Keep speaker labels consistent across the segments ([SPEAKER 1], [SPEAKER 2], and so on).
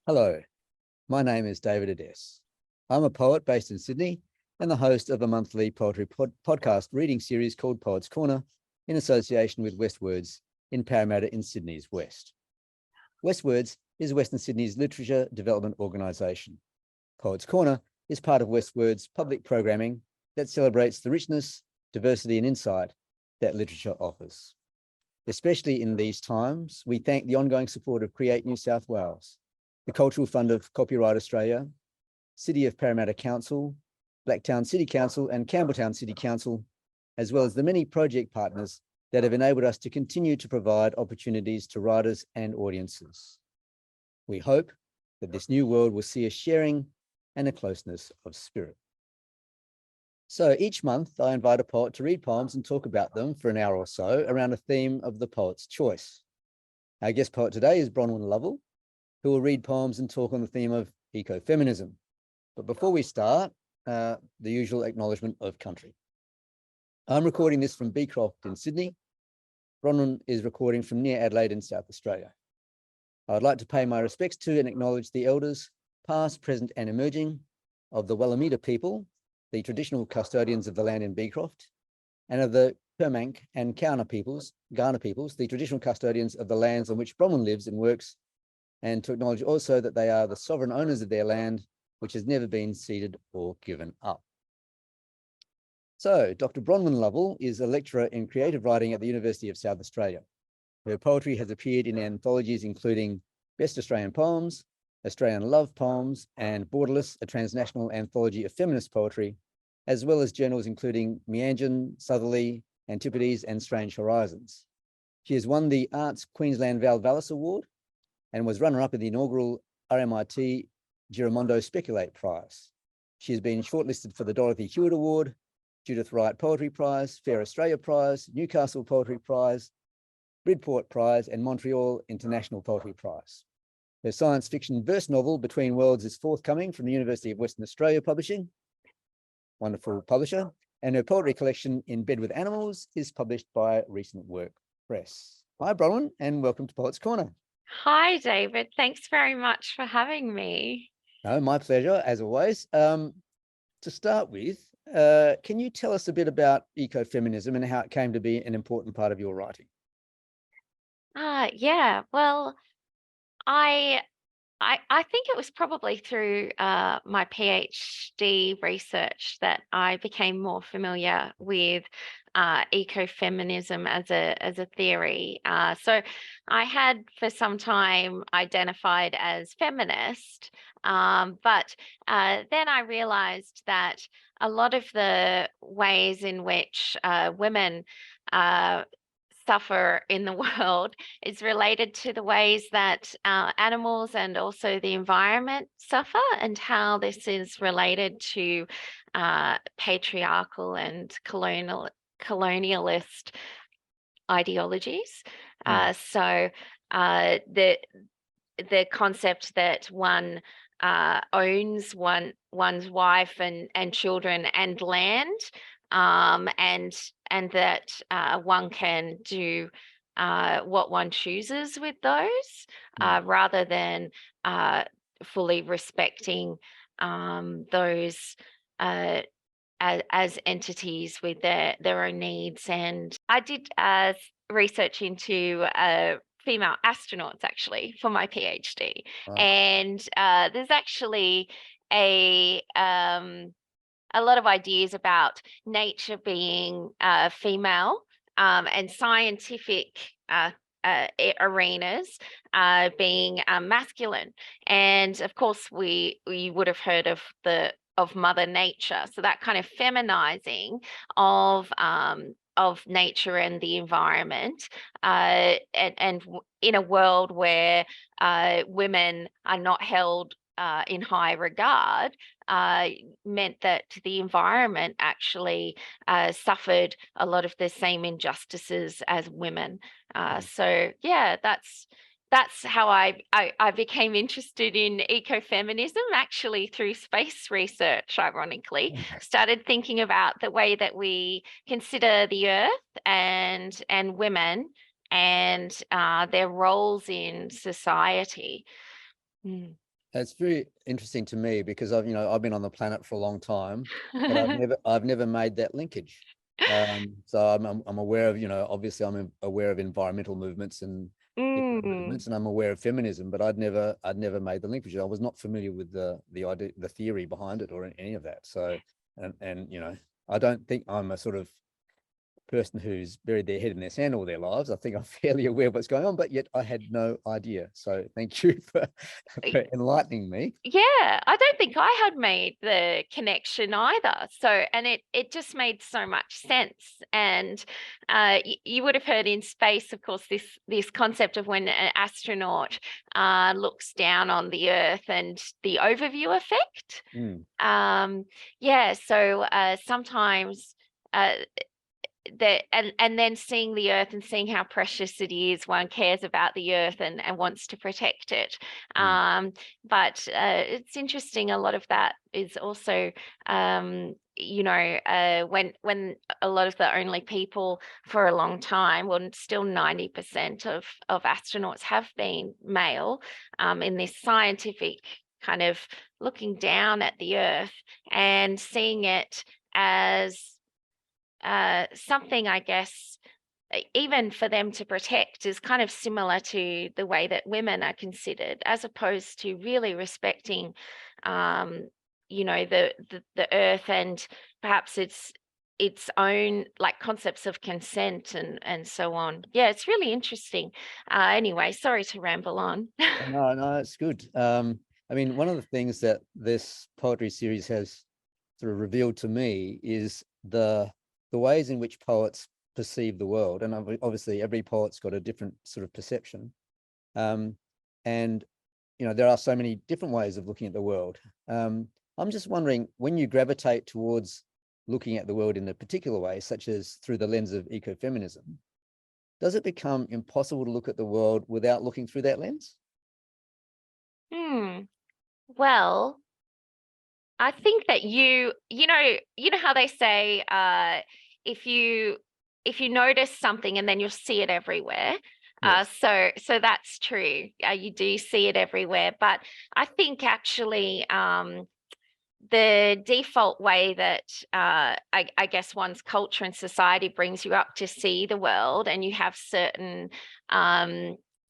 [SPEAKER 1] Hello, my name is David Ades. I'm a poet based in Sydney and the host of a monthly poetry podcast reading series called Poets Corner in association with WestWords in Parramatta in Sydney's West. WestWords is Western Sydney's literature development organisation. Poets Corner is part of WestWords' public programming that celebrates the richness, diversity and insight that literature offers. Especially in these times, we thank the ongoing support of Create New South Wales, the Cultural Fund of Copyright Australia, City of Parramatta Council, Blacktown City Council and Campbelltown City Council, as well as the many project partners that have enabled us to continue to provide opportunities to writers and audiences. We hope that this new world will see a sharing and a closeness of spirit. So each month I invite a poet to read poems and talk about them for an hour or so around a theme of the poet's choice. Our guest poet today is Bronwyn Lovell, who will read poems and talk on the theme of ecofeminism. But before we start, the usual acknowledgement of country. I'm recording this from Beecroft in Sydney. Bronwyn is recording from near Adelaide in South Australia. I'd like to pay my respects to and acknowledge the elders, past, present and emerging, of the Wallamita people, the traditional custodians of the land in Beecroft, and of the Kurmank and Kaurna peoples, the traditional custodians of the lands on which Bronwyn lives and works, and to acknowledge also that they are the sovereign owners of their land, which has never been ceded or given up. So, Dr. Bronwyn Lovell is a lecturer in creative writing at the University of South Australia. Her poetry has appeared in anthologies including Best Australian Poems, Australian Love Poems, and Borderless, a transnational anthology of feminist poetry, as well as journals including Meanjin, Southerly, Antipodes, and Strange Horizons. She has won the Arts Queensland Vallis Award and was runner-up in the inaugural RMIT Giramondo Speculate Prize. She has been shortlisted for the Dorothy Hewett Award, Judith Wright Poetry Prize, Fair Australia Prize, Newcastle Poetry Prize, Bridport Prize, and Montreal International Poetry Prize. Her science fiction verse novel, Between Worlds, is forthcoming from the University of Western Australia Publishing, wonderful publisher, and her poetry collection, In Bed with Animals, is published by Recent Work Press. Hi, Bronwyn, and welcome to Poets Corner.
[SPEAKER 2] Hi, David. Thanks very much for having me.
[SPEAKER 1] No, my pleasure, as always. To start with, can you tell us a bit about ecofeminism and how it came to be an important part of your writing?
[SPEAKER 2] Yeah, well, I think it was probably through my PhD research that I became more familiar with ecofeminism as a theory. So I had for some time identified as feminist, but then I realized that a lot of the ways in which women suffer in the world is related to the ways that animals and also the environment suffer, and how this is related to patriarchal and colonialist ideologies. So the concept that one owns one's wife and children and land, and that one can do what one chooses with those, rather than fully respecting those as entities with their own needs. And I did research into female astronauts actually for my PhD. Wow. And there's actually a lot of ideas about nature being female, and scientific arenas being masculine. And of course, we would have heard of Mother Nature. So that kind of feminizing of nature and the environment, and in a world where women are not held in high regard, meant that the environment actually suffered a lot of the same injustices as women. So yeah, that's how I became interested in ecofeminism, actually through space research, ironically. Started thinking about the way that we consider the earth and women and their roles in society.
[SPEAKER 1] It's very interesting to me because I've been on the planet for a long time, but I've never made that linkage. So I'm aware of, obviously I'm aware of environmental movements and different movements, and I'm aware of feminism, but I'd never made the linkage. I was not familiar with the idea, the theory behind it, or any of that. So, and I don't think I'm a sort of person who's buried their head in their sand all their lives. I think I'm fairly aware of what's going on, but yet I had no idea. So thank you for enlightening me.
[SPEAKER 2] Yeah, I don't think I had made the connection either. So, and it just made so much sense. And you would have heard in space, of course, this concept of when an astronaut looks down on the Earth and the overview effect. Yeah, so sometimes that and then seeing the Earth and seeing how precious it is, one cares about the Earth and wants to protect it. But it's interesting, a lot of that is also when a lot of the only people for a long time, well, still 90% of astronauts have been male, in this scientific kind of looking down at the Earth and seeing it as something, I guess, even for them to protect, is kind of similar to the way that women are considered, as opposed to really respecting, the Earth and perhaps its own like concepts of consent and so on. Yeah, it's really interesting. Anyway, sorry to ramble on.
[SPEAKER 1] No, it's good. I mean, one of the things that this poetry series has sort of revealed to me is the ways in which poets perceive the world. And obviously every poet's got a different sort of perception. And, there are so many different ways of looking at the world. I'm just wondering, when you gravitate towards looking at the world in a particular way, such as through the lens of ecofeminism, does it become impossible to look at the world without looking through that lens?
[SPEAKER 2] Well, I think that you know how they say, if you notice something and then you'll see it everywhere.
[SPEAKER 1] Yes.
[SPEAKER 2] So that's true. You do see it everywhere, but I think actually the default way that I guess one's culture and society brings you up to see the world, and you have certain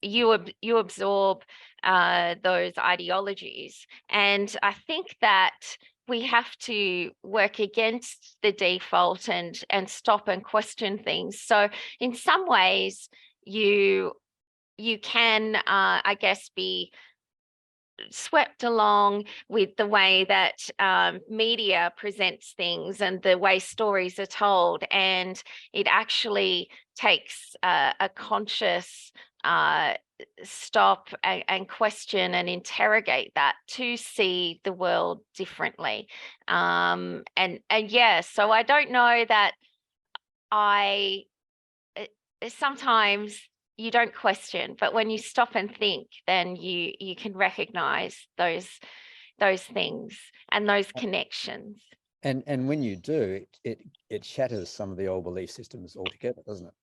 [SPEAKER 2] you absorb those ideologies. And I think that we have to work against the default and stop and question things. So in some ways, you can, I guess, be swept along with the way that media presents things and the way stories are told, and it actually takes a conscious stop and question and interrogate that to see the world differently. And yeah, so I don't know that I sometimes you don't question, but when you stop and think, then you can recognize those things and those connections.
[SPEAKER 1] And when you do, it shatters some of the old belief systems altogether, doesn't it?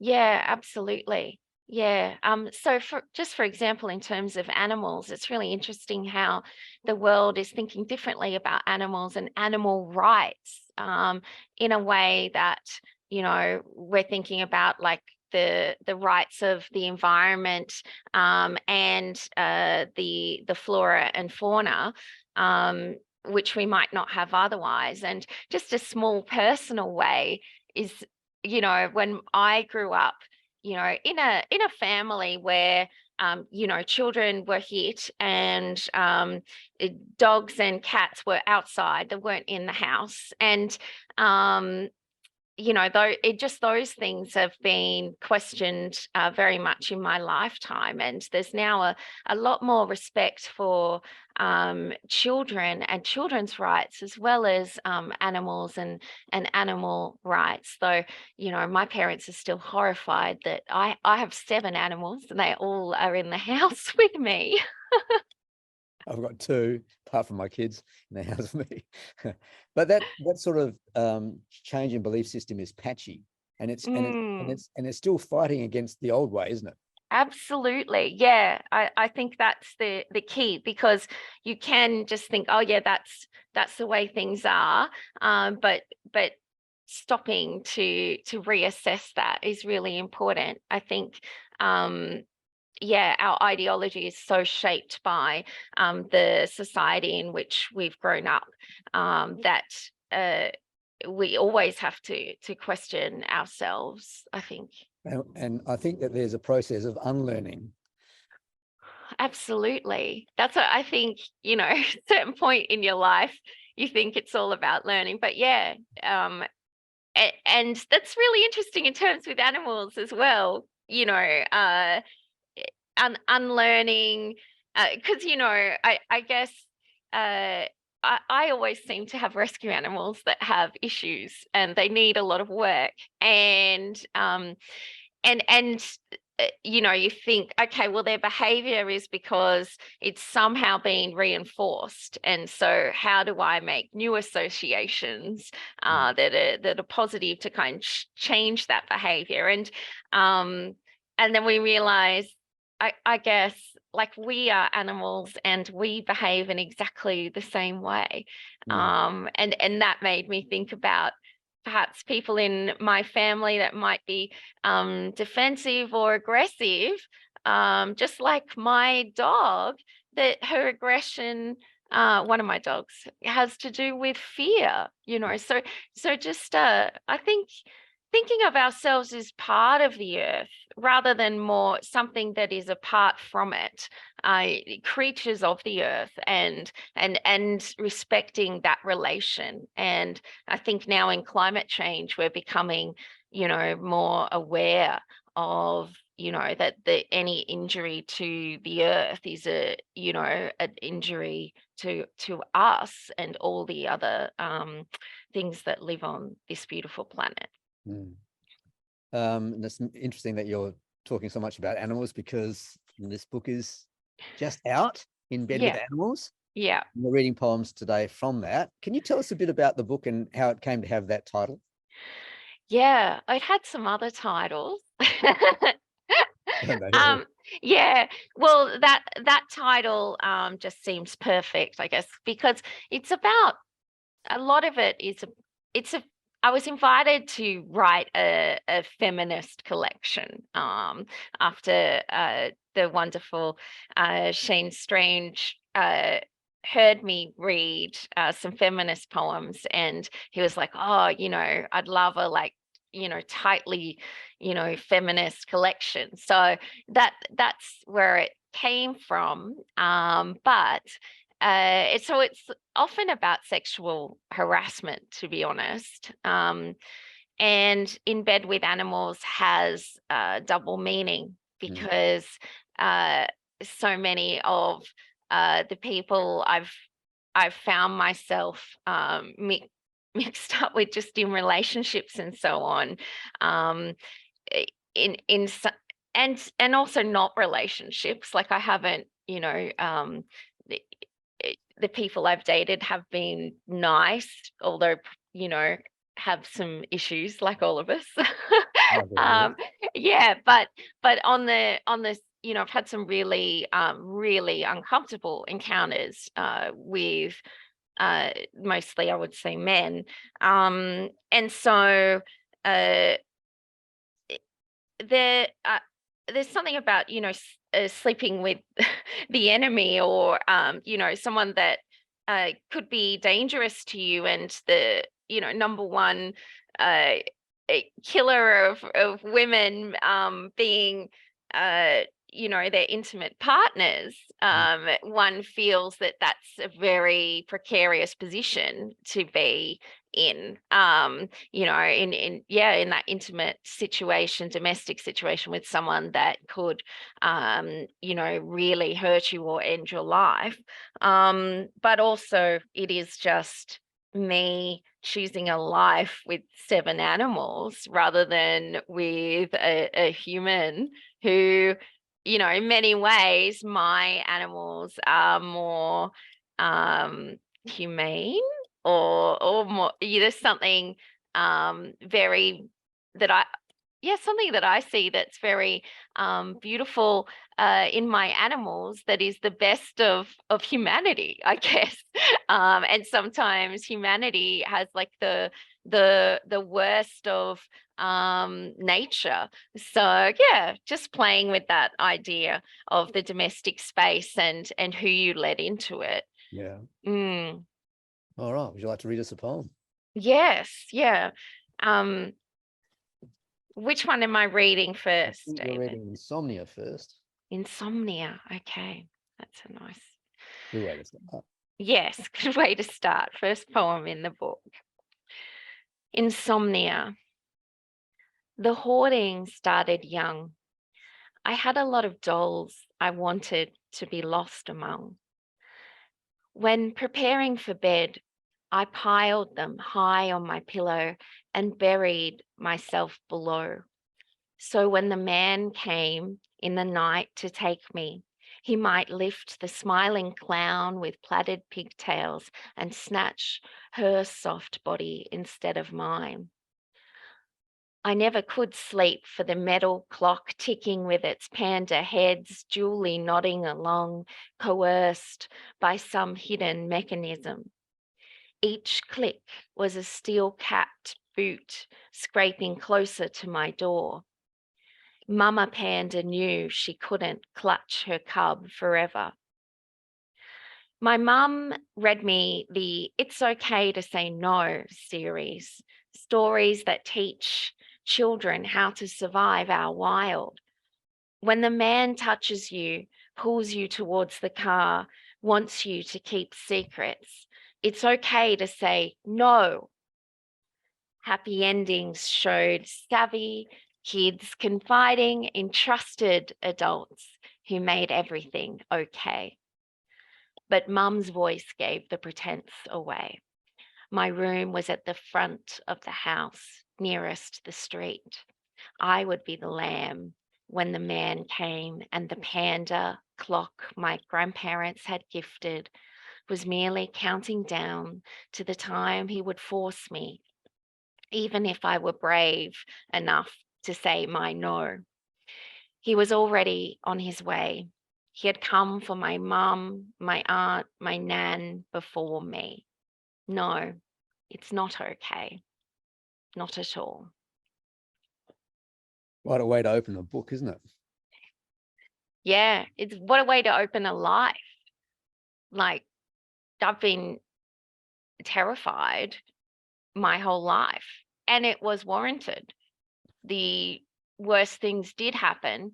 [SPEAKER 2] Yeah, absolutely. Yeah. So for example, in terms of animals, it's really interesting how the world is thinking differently about animals and animal rights, in a way that, we're thinking about like the rights of the environment, and the flora and fauna, which we might not have otherwise. And just a small personal way is, when I grew up, in a family where children were hit, and dogs and cats were outside, they weren't in the house. And though those things have been questioned very much in my lifetime, and there's now a lot more respect for children and children's rights, as well as animals and animal rights. Though my parents are still horrified that I have 7 animals and they all are in the house with me.
[SPEAKER 1] I've got 2, apart from my kids, in the house with me. But that sort of change in belief system is patchy, and it's still fighting against the old way, isn't it?
[SPEAKER 2] Absolutely. Yeah. I think that's the key, because you can just think, oh yeah, that's the way things are. But stopping to reassess that is really important. I think yeah, our ideology is so shaped by the society in which we've grown up, that we always have to question ourselves, I think.
[SPEAKER 1] And I think that there's a process of unlearning.
[SPEAKER 2] Absolutely. That's what I think, certain point in your life, you think it's all about learning. But yeah, and that's really interesting in terms with animals as well, unlearning, because, I guess I always seem to have rescue animals that have issues and they need a lot of work. And you think, okay, well, their behavior is because it's somehow being reinforced. And so how do I make new associations that are positive to kind of change that behavior? And then we realize, I guess, like, we are animals and we behave in exactly the same way. And that made me think about perhaps people in my family that might be defensive or aggressive, just like my dog, that her aggression, one of my dogs, has to do with fear, so just I think thinking of ourselves as part of the earth rather than more something that is apart from it, creatures of the earth, and respecting that relation. And I think now in climate change, we're becoming, more aware of, that any injury to the earth is an injury to us and all the other things that live on this beautiful planet.
[SPEAKER 1] And it's interesting that you're talking so much about animals, because this book is just out, In Bed with Animals.
[SPEAKER 2] Yeah.
[SPEAKER 1] We're reading poems today from that. Can you tell us a bit about the book and how it came to have that title?
[SPEAKER 2] Yeah, it had some other titles.
[SPEAKER 1] No.
[SPEAKER 2] Yeah, well, that title just seems perfect, I guess, because it's about, a lot of it is I was invited to write a feminist collection after the wonderful Shane Strange heard me read some feminist poems, and he was like, oh, I'd love a, like, tightly, feminist collection. So that's where it came from. But it's often about sexual harassment, to be honest. And In Bed with Animals has double meaning, because so many of the people I've found myself mixed up with, just in relationships and so on, and also not relationships. Like, I haven't, the, the people I've dated have been nice, although, have some issues, like all of us. Yeah, but on the I've had some really really uncomfortable encounters with mostly, I would say, men, and so there there's something about, sleeping with the enemy, or someone that could be dangerous to you, and the number one killer of women being their intimate partners. One feels that that's a very precarious position to be in, in that intimate situation, domestic situation, with someone that could really hurt you or end your life. But also, it is just me choosing a life with 7 animals rather than with a human who, in many ways, my animals are more humane, or more, there's something very that something that I see that's very beautiful in my animals, that is the best of humanity, I guess. And sometimes humanity has like the worst of nature. So yeah, just playing with that idea of the domestic space and who you let into it.
[SPEAKER 1] Yeah.
[SPEAKER 2] Mm.
[SPEAKER 1] All right. Would you like to read us a poem?
[SPEAKER 2] Yes, yeah. Which one am I reading
[SPEAKER 1] I
[SPEAKER 2] first,
[SPEAKER 1] think you're
[SPEAKER 2] David?
[SPEAKER 1] reading Insomnia first.
[SPEAKER 2] Insomnia. Okay, that's a nice.
[SPEAKER 1] Good way to start.
[SPEAKER 2] Yes, good way to start. First poem in the book. Insomnia. The hoarding started young. I had a lot of dolls I wanted to be lost among. When preparing for bed, I piled them high on my pillow and buried myself below. So when the man came in the night to take me, he might lift the smiling clown with plaited pigtails and snatch her soft body instead of mine. I never could sleep for the metal clock ticking with its panda heads duly nodding along, coerced by some hidden mechanism. Each click was a steel-capped boot scraping closer to my door. Mama Panda knew she couldn't clutch her cub forever. My mum read me the It's Okay to Say No series, stories that teach children how to survive our wild. When the man touches you, pulls you towards the car, wants you to keep secrets, it's okay to say no. Happy endings showed savvy kids confiding in trusted adults who made everything okay. But Mum's voice gave the pretense away. My room was at the front of the house, nearest the street. I would be the lamb when the man came, and the panda clock my grandparents had gifted was merely counting down to the time he would force me, even if I were brave enough to say my no. He was already on his way. He had come for my mum, my aunt, my nan before me. No, it's not okay. Not at all.
[SPEAKER 1] What a way to open a book, isn't it?
[SPEAKER 2] Yeah, it's what a way to open a life. Like, I've been terrified my whole life, and it was warranted. The worst things did happen,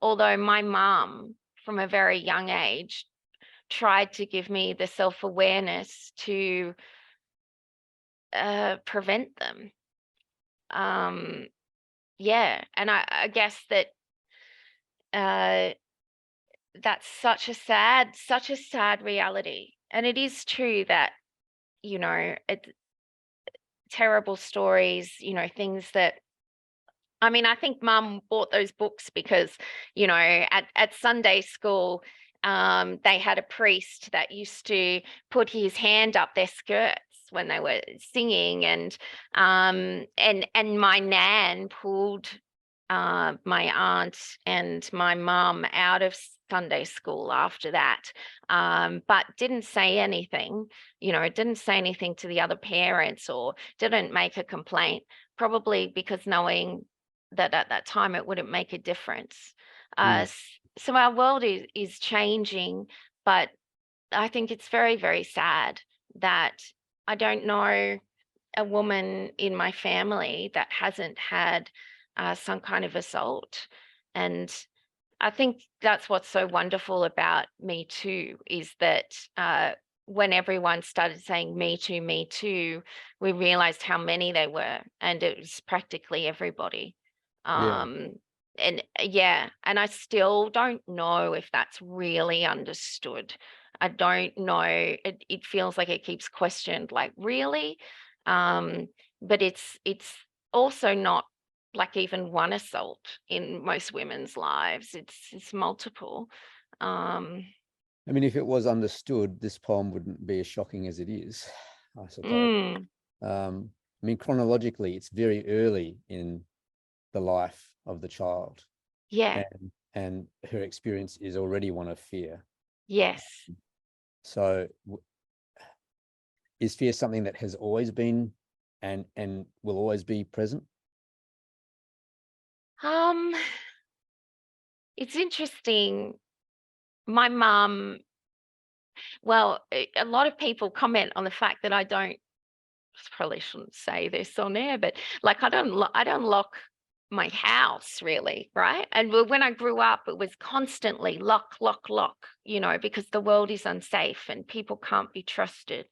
[SPEAKER 2] although my mum, from a very young age, tried to give me the self-awareness to prevent them. Yeah, and I guess that that's such a sad reality. And it is true that, you know, terrible stories, you know, things that, I mean, I think Mum bought those books because, you know, at Sunday school, they had a priest that used to put his hand up their skirts when they were singing, and my nan pulled my aunt and my mum out of Sunday school after that, but didn't say anything, you know, didn't say anything to the other parents or didn't make a complaint, probably because knowing that at that time it wouldn't make a difference. So our world is changing, but I think it's very, very sad that I don't know a woman in my family that hasn't had some kind of assault. And I think that's what's so wonderful about Me Too is that when everyone started saying Me Too, we realized how many there were, and it was practically everybody. And yeah, and I still don't know if that's really understood. I don't know. It feels like it keeps questioned, like, really? But it's also not like even one assault in most women's lives. It's multiple.
[SPEAKER 1] I mean, if it was understood, this poem wouldn't be as shocking as it is, I suppose. I mean, chronologically, it's very early in the life of the child.
[SPEAKER 2] Yeah.
[SPEAKER 1] And her experience is already one of fear.
[SPEAKER 2] Yes.
[SPEAKER 1] So is fear something that has always been and will always be present?
[SPEAKER 2] It's interesting. My mum, well, a lot of people comment on the fact that I don't, probably shouldn't say this on air, but like I don't lock my house really, right? And when I grew up, it was constantly lock, lock, lock, because the world is unsafe and people can't be trusted.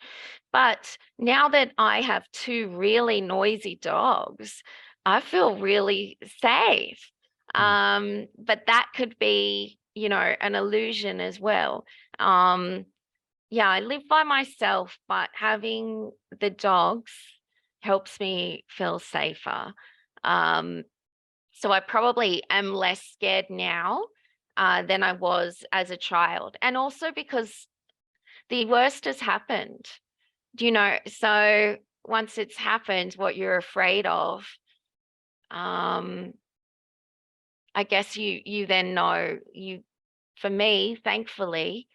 [SPEAKER 2] But now that I have two really noisy dogs, I feel really safe. But that could be, an illusion as well. Yeah, I live by myself, but having the dogs helps me feel safer. So I probably am less scared now than I was as a child. And also because the worst has happened, so once it's happened, what you're afraid of, I guess you then know for me, thankfully,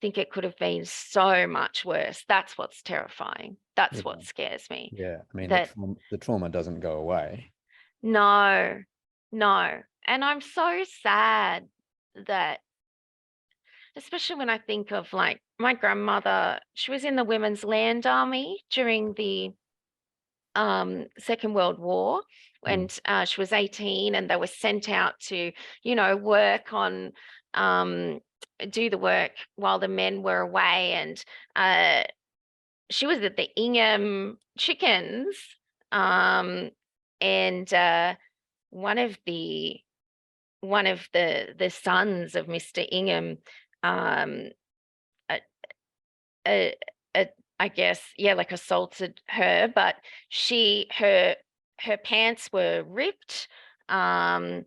[SPEAKER 2] think it could have been so much worse. That's what's terrifying. That's what scares me.
[SPEAKER 1] Yeah, I mean,
[SPEAKER 2] That
[SPEAKER 1] the trauma doesn't go away.
[SPEAKER 2] no. And I'm so sad that, especially when I think of like my grandmother, she was in the Women's Land Army during the Second World War, and she was 18, and they were sent out to, work on, do the work while the men were away. And she was at the Ingham Chickens, and one of the sons of Mr. Ingham, um, uh, uh, uh, I guess, yeah, like assaulted her, but her pants were ripped. Um,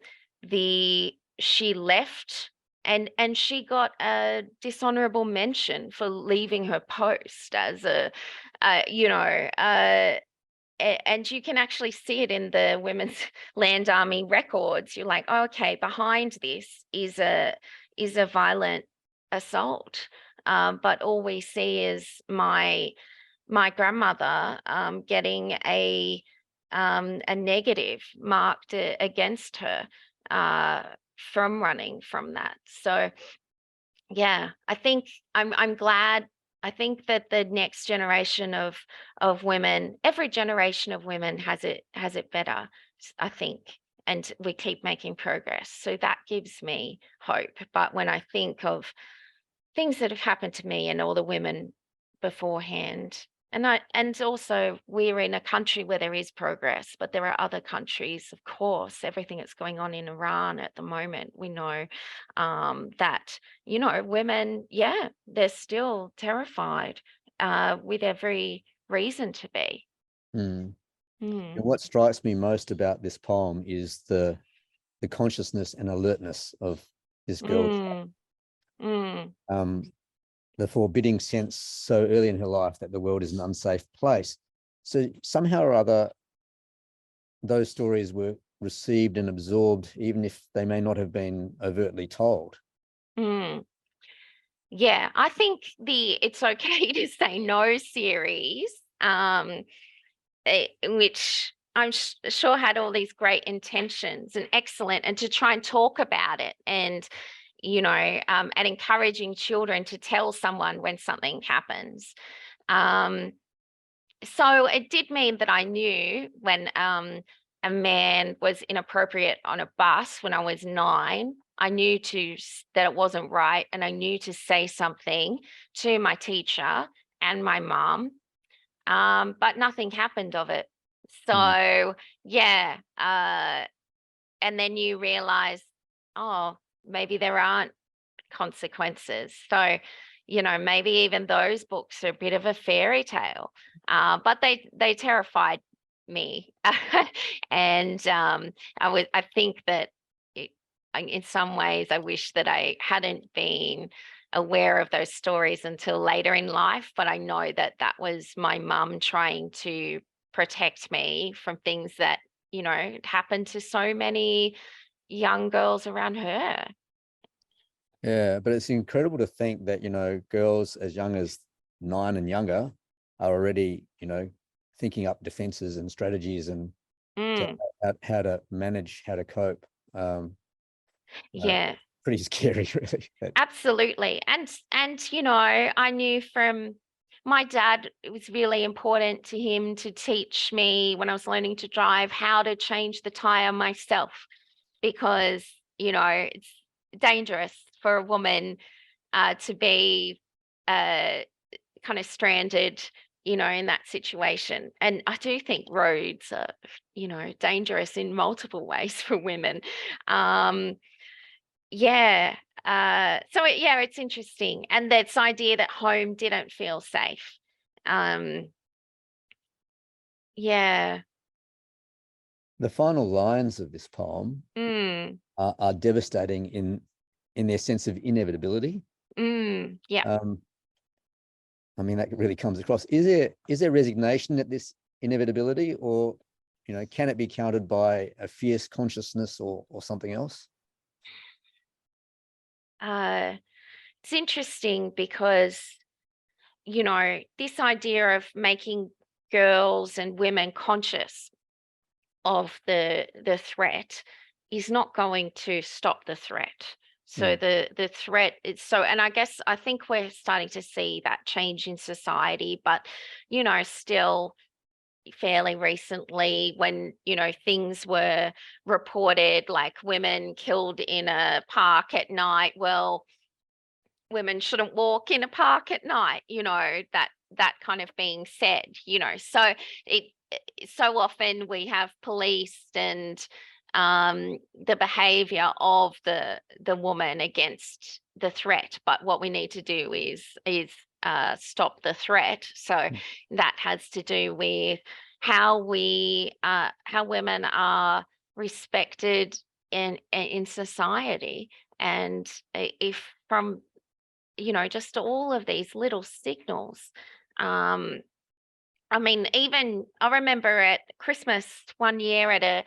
[SPEAKER 2] she left, and she got a dishonorable mention for leaving her post as and you can actually see it in the Women's Land Army records. You're like, oh, okay, behind this is a violent assault. But all we see is my grandmother getting a negative marked against her from running from that. So yeah, I think I'm glad. I think that the next generation of women, every generation of women has it better, I think, and we keep making progress. So that gives me hope. But when I think of things that have happened to me and all the women beforehand, and also we're in a country where there is progress, but there are other countries, of course, everything that's going on in Iran at the moment, we know that, women, yeah, they're still terrified with every reason to be.
[SPEAKER 1] And what strikes me most about this poem is the consciousness and alertness of this girl. The forbidding sense so early in her life that the world is an unsafe place. So somehow or other, those stories were received and absorbed, even if they may not have been overtly told.
[SPEAKER 2] Yeah, I think the It's Okay to Say No series, which I'm sure had all these great intentions and excellent, and to try and talk about it, and and encouraging children to tell someone when something happens. So it did mean that I knew when a man was inappropriate on a bus when I was 9. I knew that it wasn't right, and I knew to say something to my teacher and my mum, but nothing happened of it. So yeah, and then you realize, oh, maybe there aren't consequences. So, maybe even those books are a bit of a fairy tale, but they terrified me, and I think that in some ways I wish that I hadn't been aware of those stories until later in life. But I know that that was my mum trying to protect me from things that you know, it happened to so many young girls around her.
[SPEAKER 1] Yeah, but it's incredible to think that, you know, girls as young as 9 and younger are already, you know, thinking up defenses and strategies and how to manage, how to cope.
[SPEAKER 2] Yeah,
[SPEAKER 1] pretty scary, really.
[SPEAKER 2] absolutely. And you know, I knew from my dad, it was really important to him to teach me when I was learning to drive how to change the tire myself, because, you know, it's dangerous for a woman to be kind of stranded, you know, in that situation. And I do think roads are, you know, dangerous in multiple ways for women. Yeah. Yeah, it's interesting. And this idea that home didn't feel safe. Um, yeah.
[SPEAKER 1] The final lines of this poem are devastating in their sense of inevitability.
[SPEAKER 2] Yeah.
[SPEAKER 1] I mean, that really comes across. Is there resignation at this inevitability, or, you know, can it be countered by a fierce consciousness or something else?
[SPEAKER 2] It's interesting because, you know, this idea of making girls and women conscious of the threat is not going to stop the threat. So the threat is so, and I think we're starting to see that change in society, but, you know, still fairly recently when, you know, things were reported like women killed in a park at night. Well, women shouldn't walk in a park at night, you know, that kind of being said, you know. So it so often we have policed and the behavior of the woman against the threat, but what we need to do is stop the threat. So that has to do with how women are respected in society. And if from, you know, just all of these little signals. I mean, even I remember at Christmas one year at a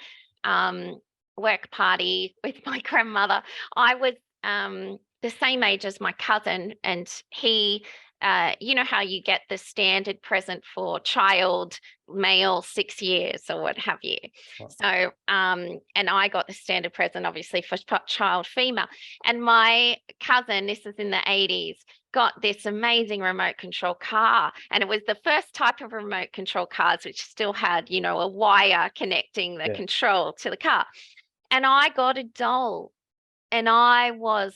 [SPEAKER 2] work party with my grandmother, I was the same age as my cousin, and he, you know how you get the standard present for child male 6 years or what have you.
[SPEAKER 1] Wow.
[SPEAKER 2] So, and I got the standard present obviously for child female. And my cousin, this is in the 80s, got this amazing remote control car. And it was the first type of remote control cars which still had, you know, a wire connecting the control to the car. And I got a doll, and I was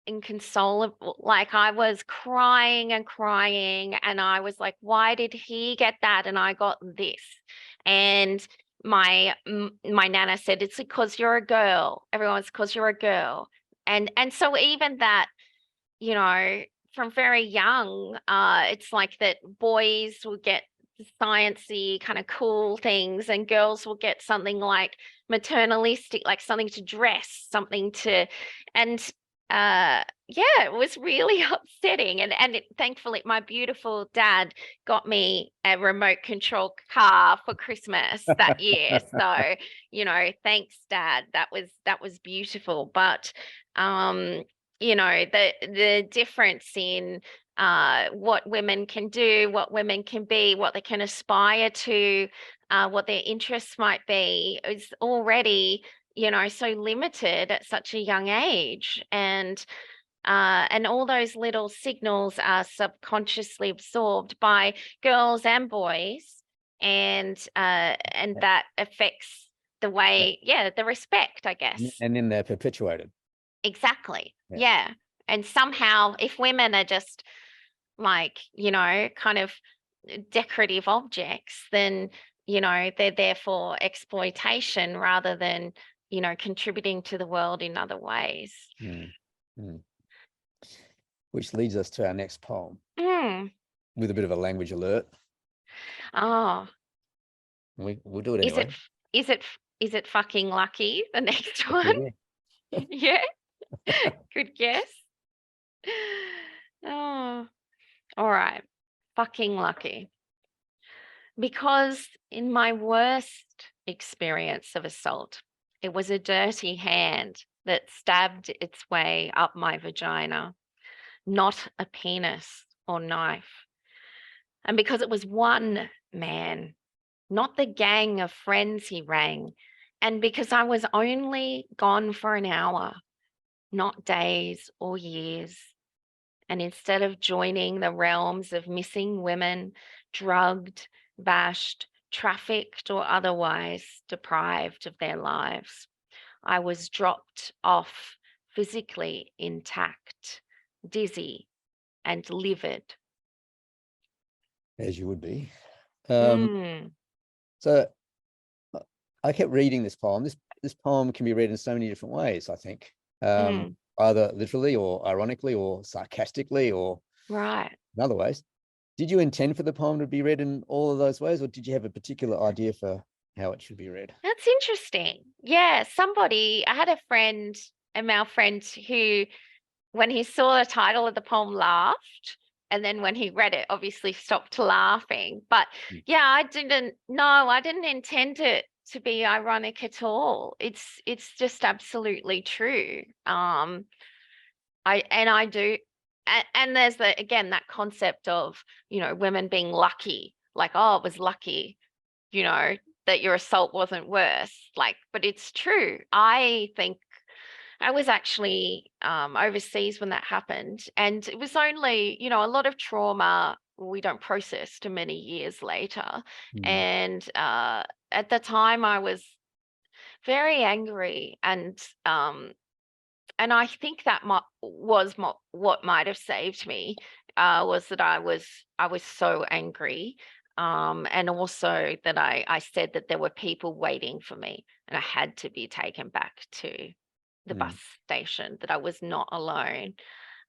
[SPEAKER 2] inconsolable. Like, I was crying and crying, and I was like, why did he get that and I got this? And my nana said, it's because you're a girl. Everyone's because you're a girl. And so even that, you know, from very young, it's like that boys will get sciencey kind of cool things, and girls will get something like maternalistic, like something to dress, something to, and yeah, it was really upsetting. And thankfully my beautiful dad got me a remote control car for Christmas that year. So, you know, thanks, Dad. That was beautiful. But you know, the difference in what women can do, what women can be, what they can aspire to, what their interests might be, is already, you know, so limited at such a young age. And all those little signals are subconsciously absorbed by girls and boys, and that affects the way, the respect, I guess.
[SPEAKER 1] And then they're perpetuated.
[SPEAKER 2] Exactly. Yeah. And somehow, if women are just like, you know, kind of decorative objects, then, you know, they're there for exploitation rather than, you know, contributing to the world in other ways.
[SPEAKER 1] Which leads us to our next poem with a bit of a language alert.
[SPEAKER 2] Oh,
[SPEAKER 1] We'll do it anyway.
[SPEAKER 2] Is it fucking lucky, the next one? Yeah. Good guess. Oh, all right. Fucking lucky. Because in my worst experience of assault. It was a dirty hand that stabbed its way up my vagina, not a penis or knife. And because it was one man, not the gang of friends he rang, and because I was only gone for an hour, not days or years, and instead of joining the realms of missing women, drugged, bashed, trafficked, or otherwise deprived of their lives, I was dropped off physically intact, dizzy, and livid.
[SPEAKER 1] As you would be.
[SPEAKER 2] Mm,
[SPEAKER 1] So I kept reading this poem. This poem can be read in so many different ways, I think.
[SPEAKER 2] mm,
[SPEAKER 1] Either literally or ironically or sarcastically or
[SPEAKER 2] right.
[SPEAKER 1] in other ways. Did you intend for the poem to be read in all of those ways, or did you have a particular idea for how it should be read?
[SPEAKER 2] That's interesting. Yeah, I had a friend, a male friend, who, when he saw the title of the poem, laughed. And then when he read it, obviously stopped laughing. But yeah, I didn't intend it to be ironic at all. It's just absolutely true. I do, and there's again that concept of, women being lucky, like, oh, it was lucky, that your assault wasn't worse. Like, but it's true. I think I was actually overseas when that happened, and it was only, a lot of trauma we don't process to many years later. And at the time, I was very angry, and I think that what might have saved me, was that I was so angry, and also that I said that there were people waiting for me, and I had to be taken back to the bus station, that I was not alone.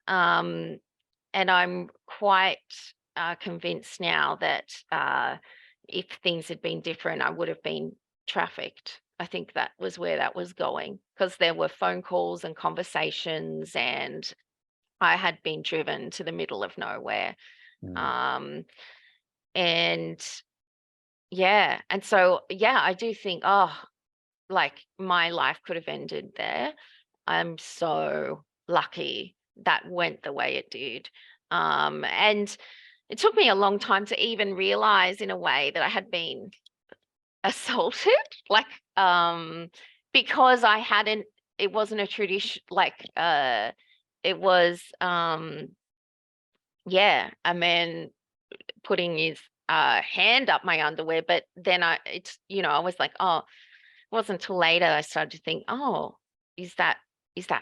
[SPEAKER 2] Um, and I'm quite convinced now that if things had been different, I would have been trafficked. I think that was where that was going, because there were phone calls and conversations, and I had been driven to the middle of nowhere. Um, and yeah, and so, yeah, I do think, oh, like my life could have ended there. I'm so lucky that went the way it did. And it took me a long time to even realize, in a way, that I had been assaulted, like, because it wasn't a tradition, like, it was, yeah, a man putting his hand up my underwear, but then I was like, oh, it wasn't until later I started to think, oh, is that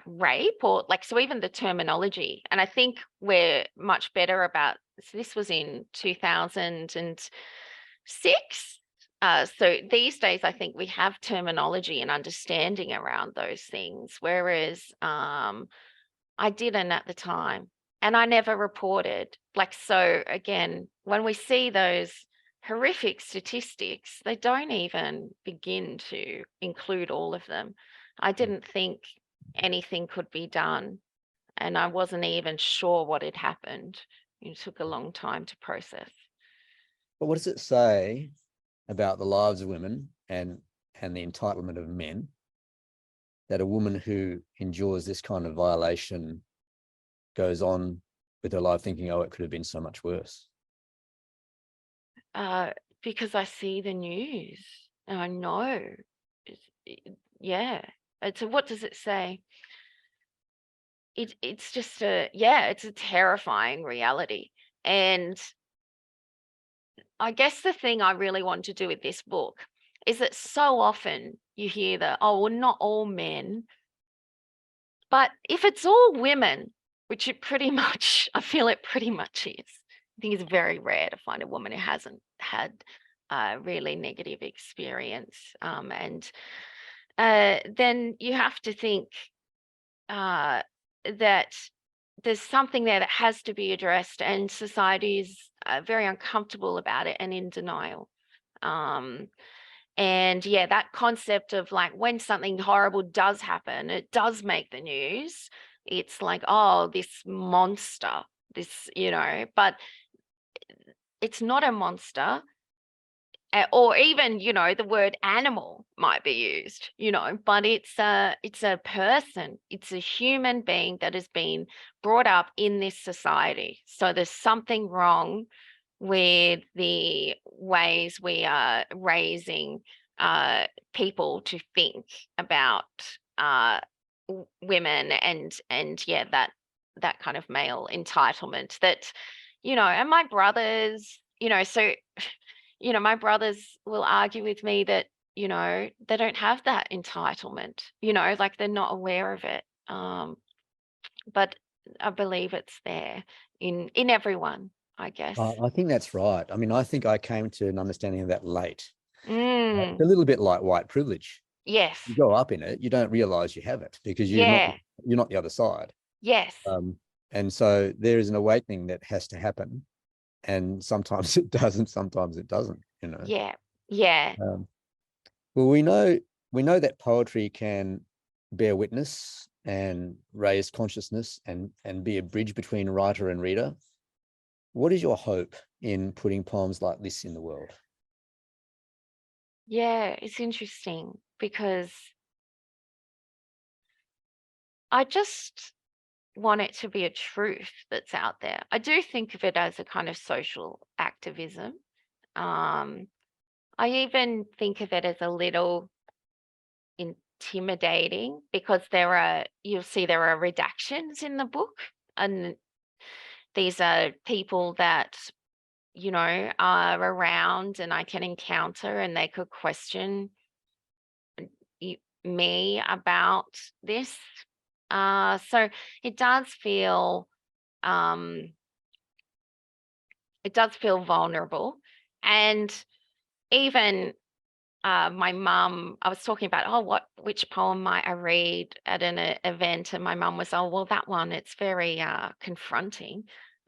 [SPEAKER 2] rape? Or, like, so even the terminology, and I think we're much better about, so this was in 2006. So these days, I think we have terminology and understanding around those things, whereas I didn't at the time, and I never reported. Like, so again, when we see those horrific statistics, they don't even begin to include all of them. I didn't think anything could be done, and I wasn't even sure what had happened. It took a long time to process.
[SPEAKER 1] But what does it say about the lives of women and the entitlement of men, that a woman who endures this kind of violation goes on with her life thinking, oh, it could have been so much worse?
[SPEAKER 2] Because I see the news and I know. Yeah. So what does it say? It's just it's a terrifying reality. And I guess the thing I really want to do with this book is that so often you hear that, oh, well, not all men. But if it's all women, which it pretty much, I feel it pretty much is. I think it's very rare to find a woman who hasn't had a really negative experience. And then you have to think that there's something there that has to be addressed, and society is very uncomfortable about it and in denial. And yeah, that concept of, like, when something horrible does happen, it does make the news. It's like, oh, this monster, this, but it's not a monster. or even, you know, the word animal might be used, you know, but it's a person, it's a human being that has been brought up in this society. So there's something wrong with the ways we are raising people to think about women and yeah, that kind of male entitlement that, you know, and my brothers, you know, so you know, my brothers will argue with me that, you know, they don't have that entitlement, you know, like they're not aware of it. But I believe it's there in everyone, I guess.
[SPEAKER 1] I think that's right. I mean, I think I came to an understanding of that late. It's a
[SPEAKER 2] Mm,
[SPEAKER 1] little bit like white privilege.
[SPEAKER 2] yes.
[SPEAKER 1] You grow up in it, you don't realize you have it because
[SPEAKER 2] Yeah.
[SPEAKER 1] you're not the other side.
[SPEAKER 2] Yes.
[SPEAKER 1] And so there is an awakening that has to happen, and sometimes it doesn't, sometimes it doesn't. You know.
[SPEAKER 2] Yeah. Yeah.
[SPEAKER 1] Well, we know that poetry can bear witness and raise consciousness and be a bridge between writer and reader. What is your hope in putting poems like this in the world?
[SPEAKER 2] Yeah. It's interesting because I just want it to be a truth that's out there. I do think of it as a kind of social activism. Um, I even think of it as a little intimidating because you'll see there are redactions in the book, and these are people that, you know, are around and I can encounter and they could question me about this. So it does feel um it does feel vulnerable. And even my mum, I was talking about, which poem might I read at an event? And my mum was, oh, well, that one, it's very confronting.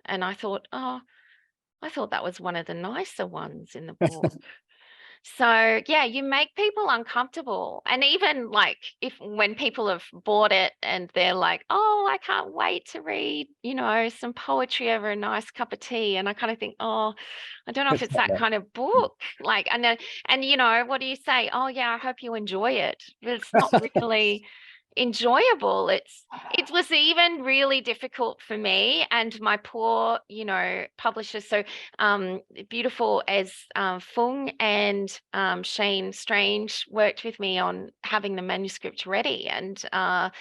[SPEAKER 2] And I thought that was one of the nicer ones in the book. So yeah, you make people uncomfortable. And even like if when people have bought it and they're like, oh, I can't wait to read, you know, some poetry over a nice cup of tea. And I kind of think, oh, I don't know if
[SPEAKER 1] It's
[SPEAKER 2] it's
[SPEAKER 1] not
[SPEAKER 2] that
[SPEAKER 1] that.
[SPEAKER 2] kind of book. Like, and you know, what do you say? Oh yeah, I hope you enjoy it. But it's not really enjoyable. It was even really difficult for me and my poor, you know, publishers. So beautiful as Fung and Shane Strange worked with me on having the manuscript ready, and I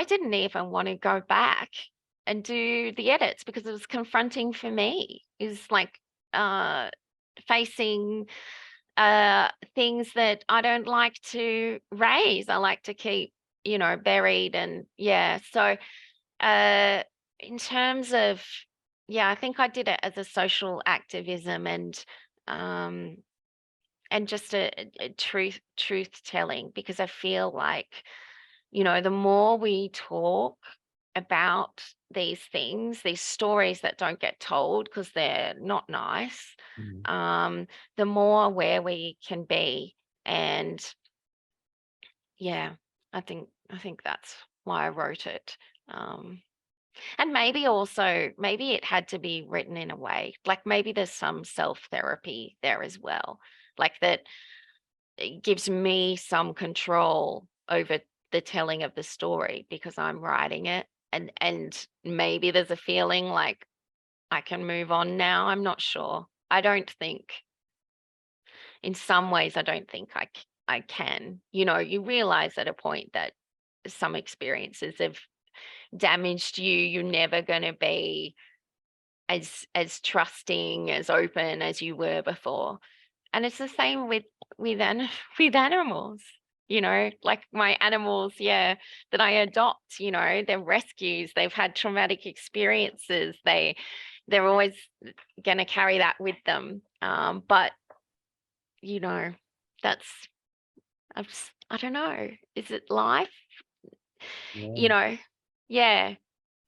[SPEAKER 2] didn't even want to go back and do the edits because it was confronting for me. Is like uh, facing things that I don't like to raise. I like to keep, you know, buried. And yeah, so uh in terms of, yeah, I think I did it as a social activism um and just a truth telling, because I feel like, you know, the more we talk about these things, these stories that don't get told because they're not nice,
[SPEAKER 1] Mm.
[SPEAKER 2] the more aware we can be. And yeah, I think that's why I wrote it. Um, and maybe also, maybe it had to be written in a way, like maybe there's some self-therapy there as well, like that it gives me some control over the telling of the story because I'm writing it. And maybe there's a feeling like I can move on now. I'm not sure. I don't think, in some ways, I don't think I can. You know, you realize at a point that some experiences have damaged you. You're never going to be as trusting, as open as you were before. And it's the same with animals. You know, like my animals, yeah, that I adopt, you know, they're rescues, they've had traumatic experiences, they're always going to carry that with them. But you know, that's I don't know. Is it life? You
[SPEAKER 1] Yeah.
[SPEAKER 2] know, yeah.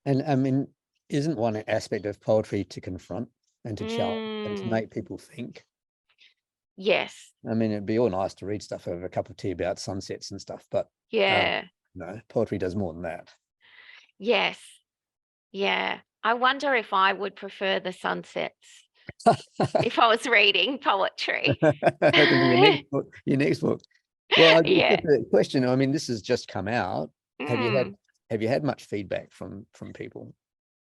[SPEAKER 1] And I mean, isn't one aspect of poetry to confront and to challenge and to
[SPEAKER 2] Mm,
[SPEAKER 1] make people think?
[SPEAKER 2] yes.
[SPEAKER 1] I mean, it'd be all nice to read stuff over a cup of tea about sunsets and stuff, but
[SPEAKER 2] Yeah.
[SPEAKER 1] no, poetry does more than that.
[SPEAKER 2] Yes. Yeah. I wonder if I would prefer the sunsets. if I was reading poetry.
[SPEAKER 1] That can be your next book. Your next book. Well, I just
[SPEAKER 2] Yeah.
[SPEAKER 1] got the question. I mean, this has just come out. Have you
[SPEAKER 2] Mm.
[SPEAKER 1] had much feedback from people?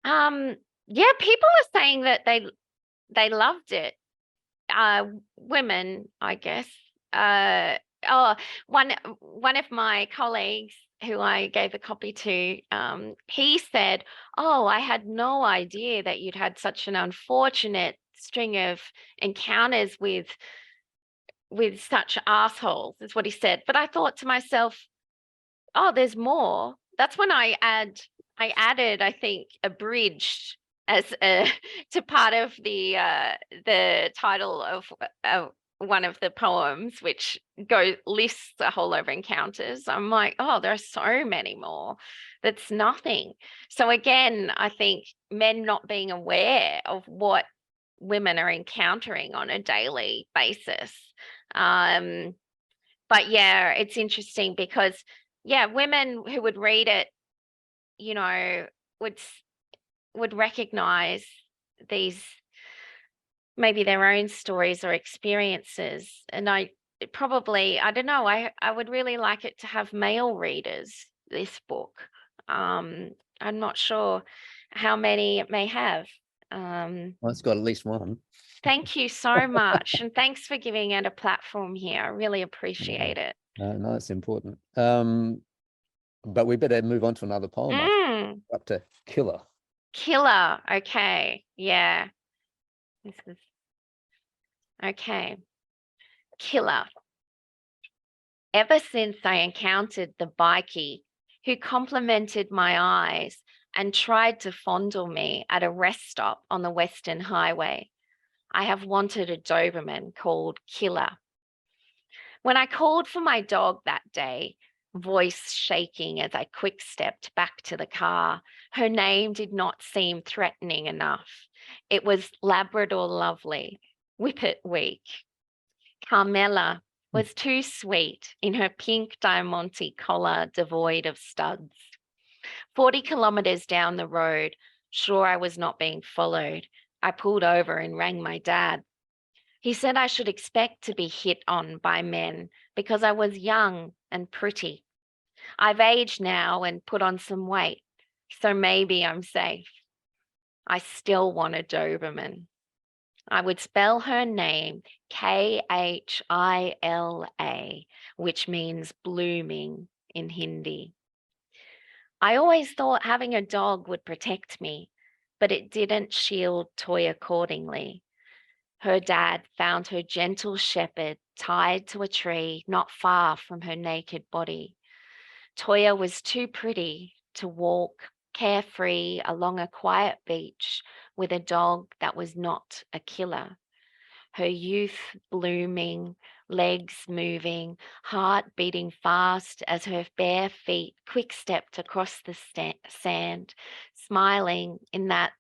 [SPEAKER 2] Yeah, people are saying that they loved it. Women, I guess. Oh, one of my colleagues who I gave a copy to, he said, "Oh, I had no idea that you'd had such an unfortunate string of encounters with such assholes," is what he said. But I thought to myself, oh, there's more. That's when I added, I think, abridged as to part of the title of one of the poems, which lists a whole lot of encounters. I'm like, oh, there are so many more. That's nothing. So again, I think men not being aware of what women are encountering on a daily basis. But yeah, it's interesting because women who would read it, you know, would recognize these, maybe their own stories or experiences. And I don't know, I would really like it to have male readers, this book. I'm not sure how many it may have.
[SPEAKER 1] Well, it's got at least one.
[SPEAKER 2] Thank you so much. And thanks for giving it a platform here. I really appreciate it.
[SPEAKER 1] No, it's important. But we better move on to another poem. I think. Up to Killer.
[SPEAKER 2] Killer. Okay. Yeah. This is okay. Killer. Ever since I encountered the bikie who complimented my eyes and tried to fondle me at a rest stop on the Western Highway, I have wanted a Doberman called Killer. When I called for my dog that day, voice shaking as I quick-stepped back to the car, her name did not seem threatening enough. It was Labrador Lovely, Whippet Week. Carmela was too sweet in her pink diamante collar devoid of studs. 40 kilometers down the road, sure I was not being followed, I pulled over and rang my dad. He said I should expect to be hit on by men because I was young and pretty. I've aged now and put on some weight, so maybe I'm safe. I still want a Doberman. I would spell her name Khila, which means blooming in Hindi. I always thought having a dog would protect me, but it didn't shield Toy accordingly. Her dad found her gentle shepherd tied to a tree not far from her naked body. Toya was too pretty to walk carefree along a quiet beach with a dog that was not a killer. Her youth blooming, legs moving, heart beating fast as her bare feet quick-stepped across the sand, smiling in that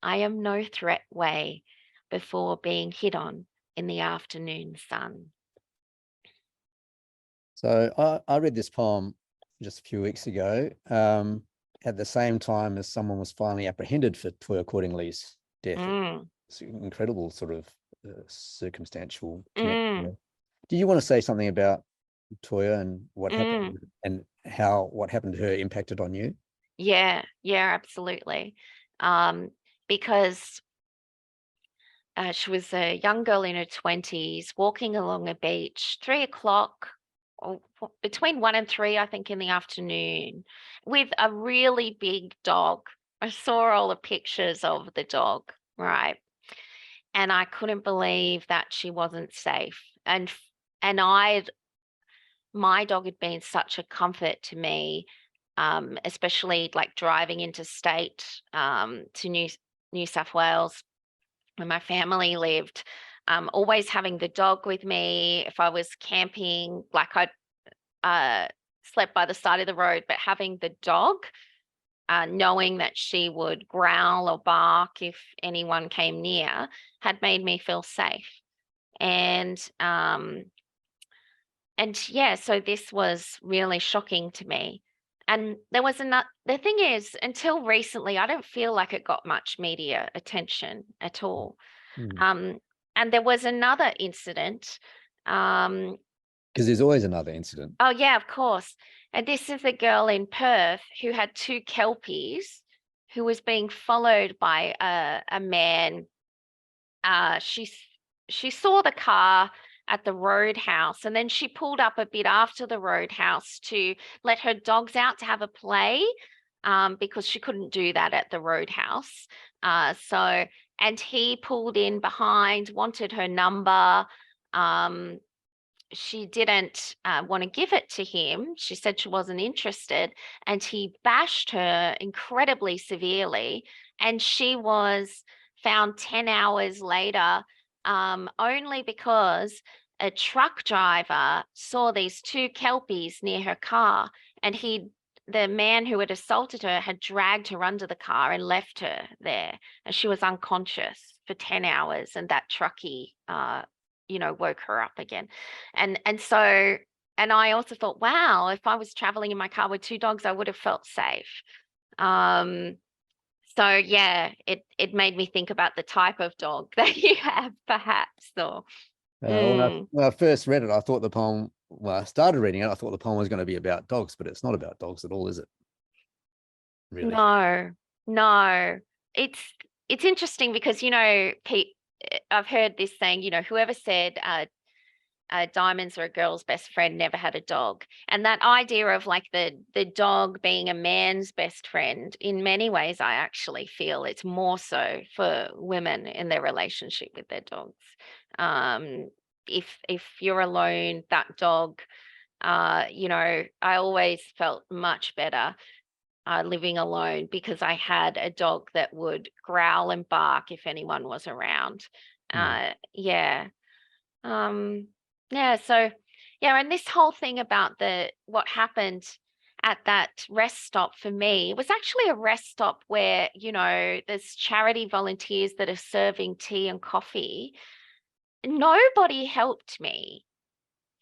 [SPEAKER 2] I am no threat way before being hit on in the afternoon sun.
[SPEAKER 1] So I read this poem just a few weeks ago, at the same time as someone was finally apprehended for Toy Accordingly's death. It's an incredible sort of circumstantial connection there. Do you want to say something about Toya and what happened and how what happened to her impacted on you?
[SPEAKER 2] Yeah, absolutely. Because she was a young girl in her 20s, walking along a beach, 3:00, or between 1 and 3, I think, in the afternoon, with a really big dog. I saw all the pictures of the dog, right? And I couldn't believe that she wasn't safe. And my dog had been such a comfort to me, especially like driving interstate to New South Wales where my family lived, always having the dog with me. If I was camping, like I'd slept by the side of the road, but having the dog, knowing that she would growl or bark if anyone came near, had made me feel safe. And yeah, so this was really shocking to me. And there was the thing is, until recently, I don't feel like it got much media attention at all.
[SPEAKER 1] Mm.
[SPEAKER 2] And there was another incident.
[SPEAKER 1] Because there's always another incident.
[SPEAKER 2] Oh, yeah, of course. And this is a girl in Perth who had 2 Kelpies who was being followed by a man. She saw the car at the roadhouse, and then she pulled up a bit after the roadhouse to let her dogs out to have a play, because she couldn't do that at the roadhouse. And he pulled in behind, wanted her number. She didn't want to give it to him. She said she wasn't interested, and he bashed her incredibly severely. And she was found 10 hours later, only because a truck driver saw these 2 Kelpies near her car, and the man who had assaulted her had dragged her under the car and left her there, and she was unconscious for 10 hours, and that truckie woke her up again. And I also thought, wow, if I was traveling in my car with 2 dogs, I would have felt safe. So yeah, it made me think about the type of dog that you have, perhaps. Or
[SPEAKER 1] When I first read it, I thought the poem, well, I started reading it, I thought the poem was going to be about dogs, but it's not about dogs at all, is it? Really?
[SPEAKER 2] No. It's interesting because, I've heard this saying, whoever said diamonds are a girl's best friend never had a dog. And that idea of like the dog being a man's best friend, in many ways, I actually feel it's more so for women in their relationship with their dogs. If you're alone, that dog, I always felt much better living alone because I had a dog that would growl and bark if anyone was around. Yeah. So and this whole thing about what happened at that rest stop for me was actually a rest stop where, there's charity volunteers that are serving tea and coffee. Nobody helped me.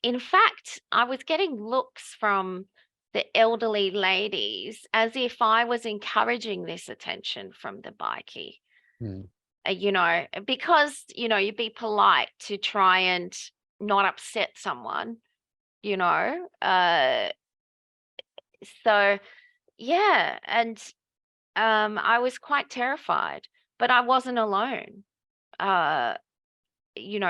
[SPEAKER 2] In fact, I was getting looks from the elderly ladies as if I was encouraging this attention from the bikie. Because, you'd be polite to try and not upset someone, so yeah. And I was quite terrified, but I wasn't alone.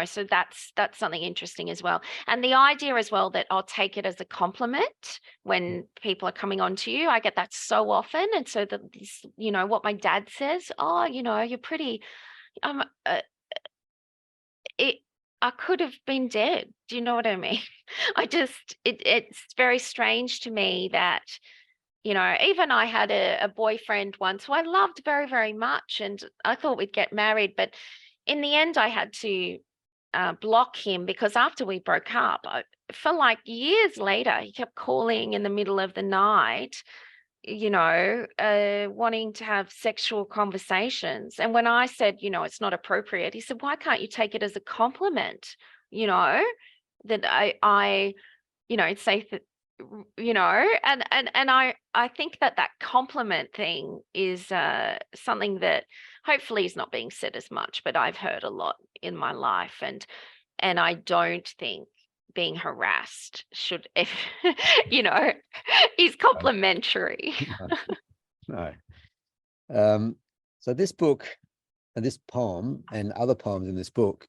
[SPEAKER 2] So that's something interesting as well. And the idea as well that I'll take it as a compliment when people are coming on to you. I get that so often. And so that this, what my dad says, oh, you're pretty, I could have been dead. Do you know what I mean? It's very strange to me that, even I had a boyfriend once who I loved very, very much, and I thought we'd get married, but in the end I had to block him because after we broke up, for like years later, he kept calling in the middle of the night, wanting to have sexual conversations. And when I said, it's not appropriate, he said, why can't you take it as a compliment, that I say that, and I think that compliment thing is something that hopefully is not being said as much, but I've heard a lot in my life. And I don't think being harassed should, is complimentary.
[SPEAKER 1] No. So this book and this poem and other poems in this book,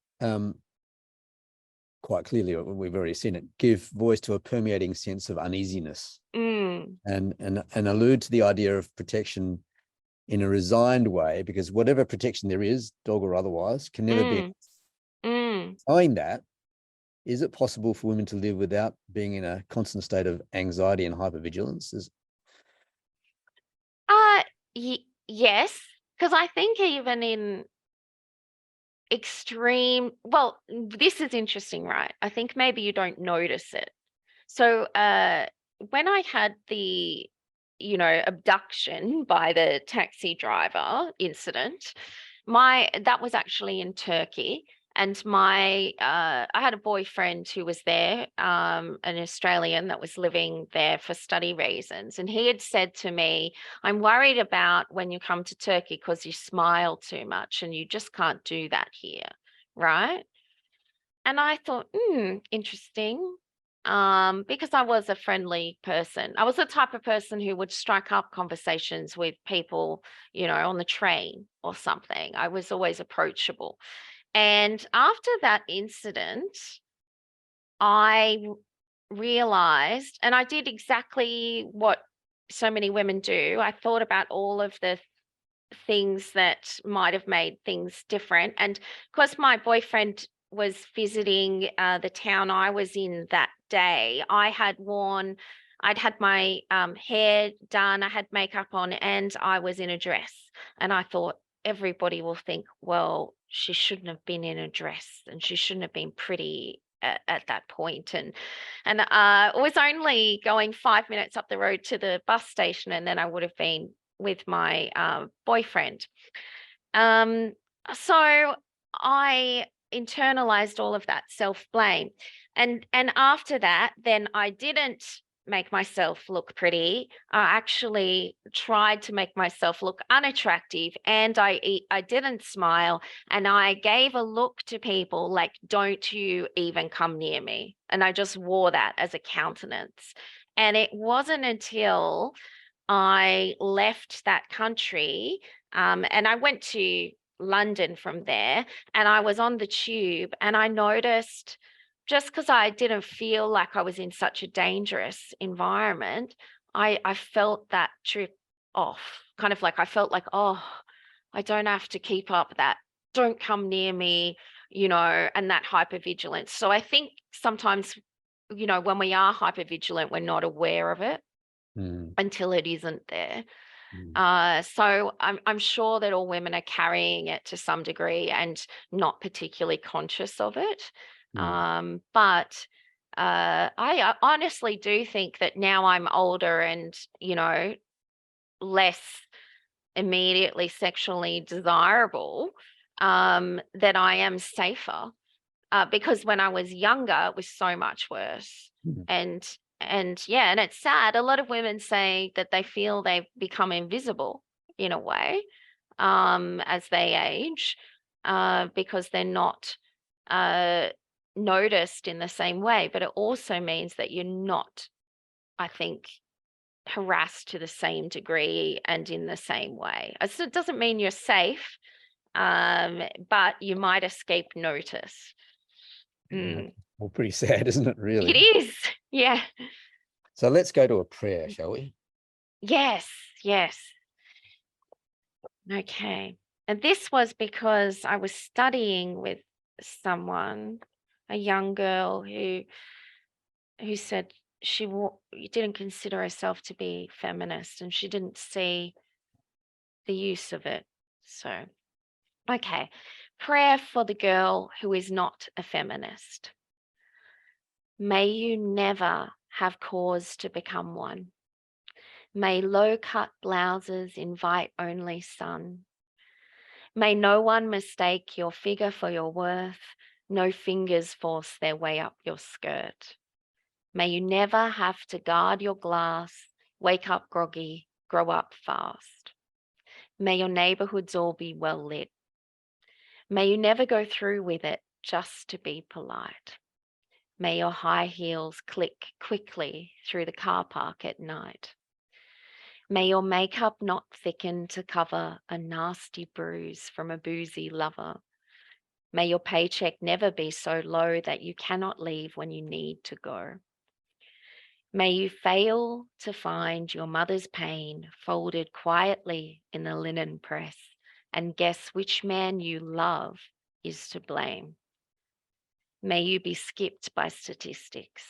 [SPEAKER 1] quite clearly, we've already seen it, give voice to a permeating sense of uneasiness and allude to the idea of protection in a resigned way, because whatever protection there is, dog or otherwise, can never be. Knowing that, is it possible for women to live without being in a constant state of anxiety and hypervigilance?
[SPEAKER 2] Yes, because I think even in extreme, well, this is interesting, right? I think maybe you don't notice it. So when I had the, abduction by the taxi driver incident, that was actually in Turkey. And I had a boyfriend who was there, an Australian that was living there for study reasons. And he had said to me, I'm worried about when you come to Turkey because you smile too much and you just can't do that here. Right. And I thought, interesting. Because I was a friendly person. I was the type of person who would strike up conversations with people, on the train or something. I was always approachable. And after that incident, I realized, and I did exactly what so many women do. I thought about all of the things that might have made things different. And of course, my boyfriend was visiting the town I was in that day. I'd had my hair done, I had makeup on, and I was in a dress. And I thought, everybody will think, well, she shouldn't have been in a dress and she shouldn't have been pretty at that point. And it was only going 5 minutes up the road to the bus station, and then I would have been with my boyfriend. So I internalized all of that self-blame. And after that, then I didn't make myself look pretty. I actually tried to make myself look unattractive, and I didn't smile, and I gave a look to people like, don't you even come near me. And I just wore that as a countenance. And it wasn't until I left that country, and I went to London from there, and I was on the tube, and I noticed, just because I didn't feel like I was in such a dangerous environment, I felt that trip off. Kind of like I felt like, oh, I don't have to keep up that, don't come near me, and that hypervigilance. So I think sometimes, when we are hypervigilant, we're not aware of it until it isn't there. So I'm sure that all women are carrying it to some degree and not particularly conscious of it. But I honestly do think that now I'm older and, less immediately sexually desirable, that I am safer. Because when I was younger, it was so much worse. And yeah, and it's sad. A lot of women say that they feel they've become invisible in a way, as they age, because they're not noticed in the same way. But it also means that you're not, I think, harassed to the same degree and in the same way. So it doesn't mean you're safe, but you might escape notice.
[SPEAKER 1] Well, pretty sad, isn't it, really?
[SPEAKER 2] It is. Yeah.
[SPEAKER 1] So let's go to a prayer, shall we?
[SPEAKER 2] Yes. Okay. And this was because I was studying with someone, a young girl who said she didn't consider herself to be feminist, and she didn't see the use of it. So, okay. Prayer for the girl who is not a feminist. May you never have cause to become one. May low-cut blouses invite only sun. May no one mistake your figure for your worth, no fingers force their way up your skirt. May you never have to guard your glass, wake up groggy, grow up fast. May your neighborhoods all be well lit. May you never go through with it just to be polite. May your high heels click quickly through the car park at night. May your makeup not thicken to cover a nasty bruise from a boozy lover. May your paycheck never be so low that you cannot leave when you need to go. May you fail to find your mother's pain folded quietly in the linen press and guess which man you love is to blame. May you be skipped by statistics.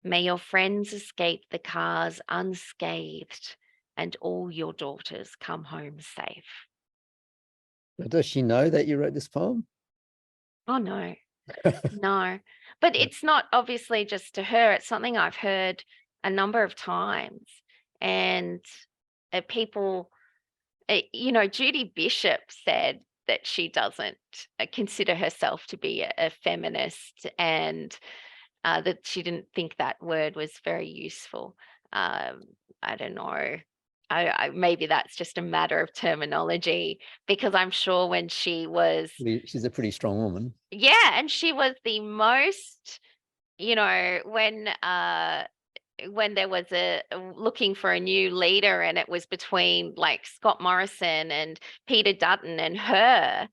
[SPEAKER 2] May your friends escape the cars unscathed and all your daughters come home safe.
[SPEAKER 1] Does she know that you wrote this poem?
[SPEAKER 2] Oh, no. No. But it's not obviously just to her. It's something I've heard a number of times. And people, Judy Bishop said that she doesn't consider herself to be a feminist, and that she didn't think that word was very useful. I don't know. Maybe that's just a matter of terminology, because I'm sure when she was,
[SPEAKER 1] She's a pretty strong woman.
[SPEAKER 2] yeah, and she was the most, when there was a looking for a new leader, and it was between like Scott Morrison and Peter Dutton and her,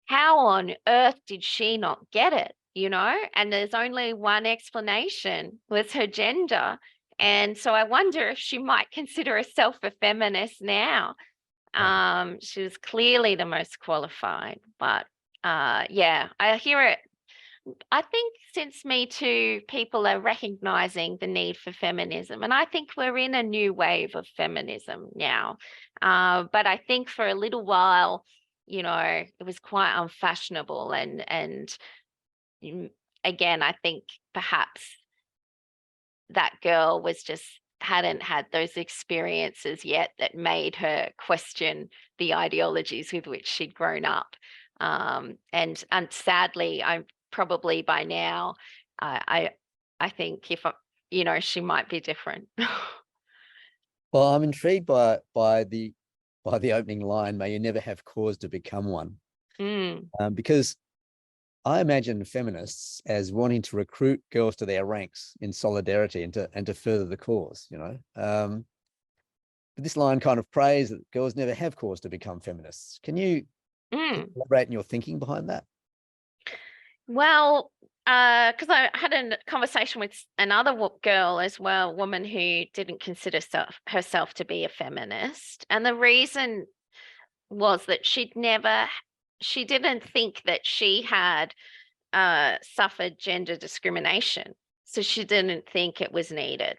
[SPEAKER 2] how on earth did she not get it? And there's only one explanation, was her gender. And so I wonder if she might consider herself a feminist now. She was clearly the most qualified, but yeah, I hear it. I think since Me Too, people are recognizing the need for feminism. And I think we're in a new wave of feminism now. But I think for a little while, it was quite unfashionable. And again, I think perhaps that girl hadn't had those experiences yet that made her question the ideologies with which she'd grown up. And sadly, I'm probably by now, I think if she might be different.
[SPEAKER 1] Well, I'm intrigued by the opening line, "May you never have cause to become one," because I imagine feminists as wanting to recruit girls to their ranks in solidarity and to further the cause. But this line kind of prays that girls never have cause to become feminists. Can you elaborate on your thinking behind that?
[SPEAKER 2] Well, because I had a conversation with another woman as well, woman who didn't consider herself to be a feminist. And the reason was that she didn't think that she had suffered gender discrimination. So she didn't think it was needed.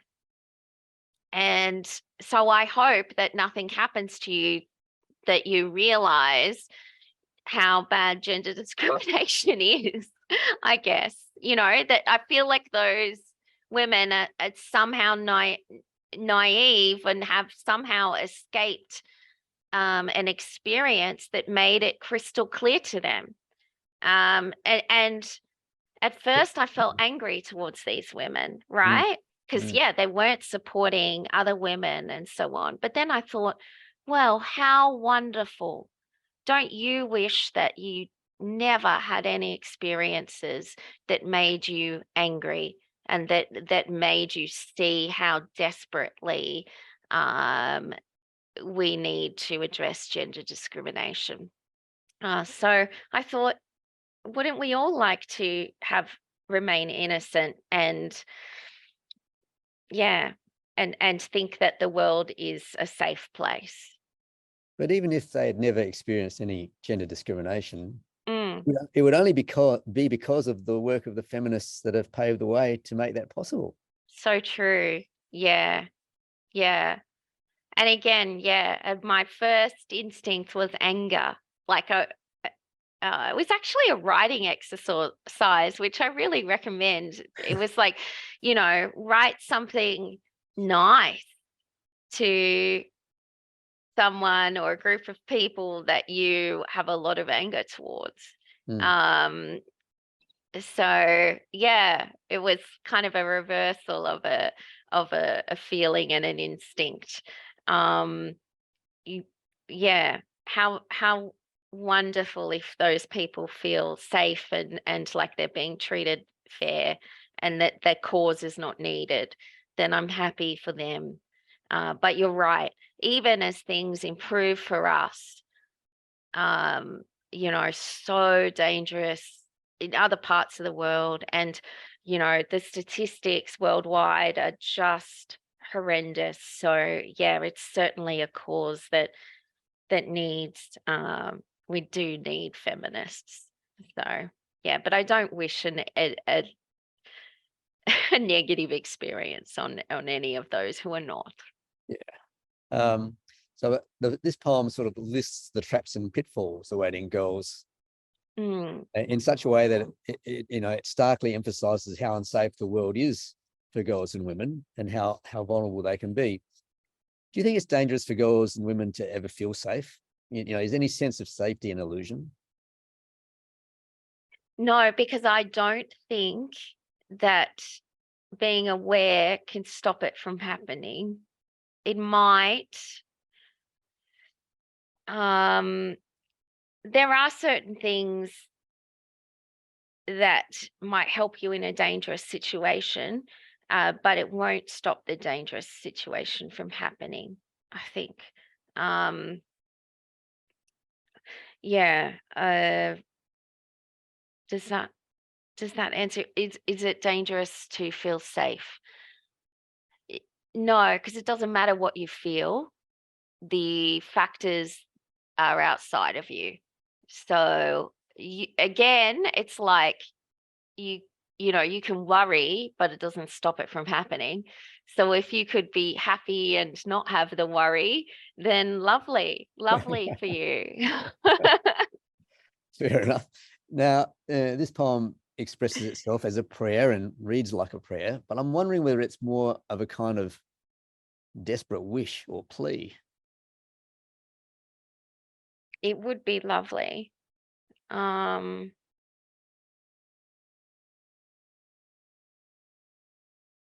[SPEAKER 2] And so I hope that nothing happens to you, that you realize how bad gender discrimination is, I guess, that I feel like those women are somehow naive and have somehow escaped an experience that made it crystal clear to them. And at first I felt angry towards these women, right? Because, they weren't supporting other women and so on. But then I thought, well, how wonderful. Don't you wish that you never had any experiences that made you angry and that made you see how desperately we need to address gender discrimination? So I thought, wouldn't we all like to remain innocent and think that the world is a safe place?
[SPEAKER 1] But even if they had never experienced any gender discrimination, it would only be because of the work of the feminists that have paved the way to make that possible.
[SPEAKER 2] So true. Yeah. And again, my first instinct was anger. Like it was actually a writing exercise, which I really recommend. It was like, write something nice to someone or a group of people that you have a lot of anger towards. So it was kind of a reversal of a feeling and an instinct. How wonderful if those people feel safe and like they're being treated fair and that their cause is not needed, then I'm happy for them. But you're right, even as things improve for us, so dangerous in other parts of the world. And, the statistics worldwide are just horrendous. So, it's certainly a cause that needs, we do need feminists. So, but I don't wish a negative experience on any of those who are not.
[SPEAKER 1] So this poem sort of lists the traps and pitfalls awaiting girls in such a way that it starkly emphasizes how unsafe the world is for girls and women and how vulnerable they can be. Do you think it's dangerous for girls and women to ever feel safe? is any sense of safety an illusion?
[SPEAKER 2] No, because I don't think that being aware can stop it from happening. It might. There are certain things that might help you in a dangerous situation, but it won't stop the dangerous situation from happening, I think. Yeah. Does that answer? Is it dangerous to feel safe? No, because it doesn't matter what you feel. The factors are outside of you. So again, it's like you you can worry, but it doesn't stop it from happening. So if you could be happy and not have the worry, then lovely for you.
[SPEAKER 1] Fair enough. Now, this poem expresses itself as a prayer and reads like a prayer, but I'm wondering whether it's more of a kind of desperate wish or plea.
[SPEAKER 2] It would be lovely.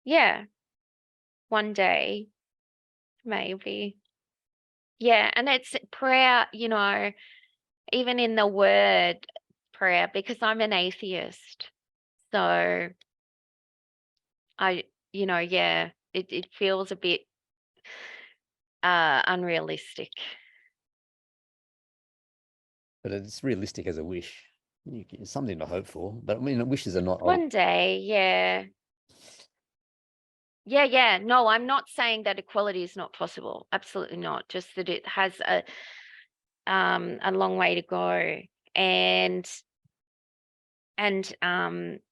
[SPEAKER 2] Yeah, one day, maybe. Yeah, and it's prayer, even in the word prayer, because I'm an atheist. So yeah, it feels a bit unrealistic.
[SPEAKER 1] But it's realistic as a wish. It's something to hope for. But I mean, wishes are not.
[SPEAKER 2] One day, yeah. Yeah. No, I'm not saying that equality is not possible. Absolutely not. Just that it has a long way to go. And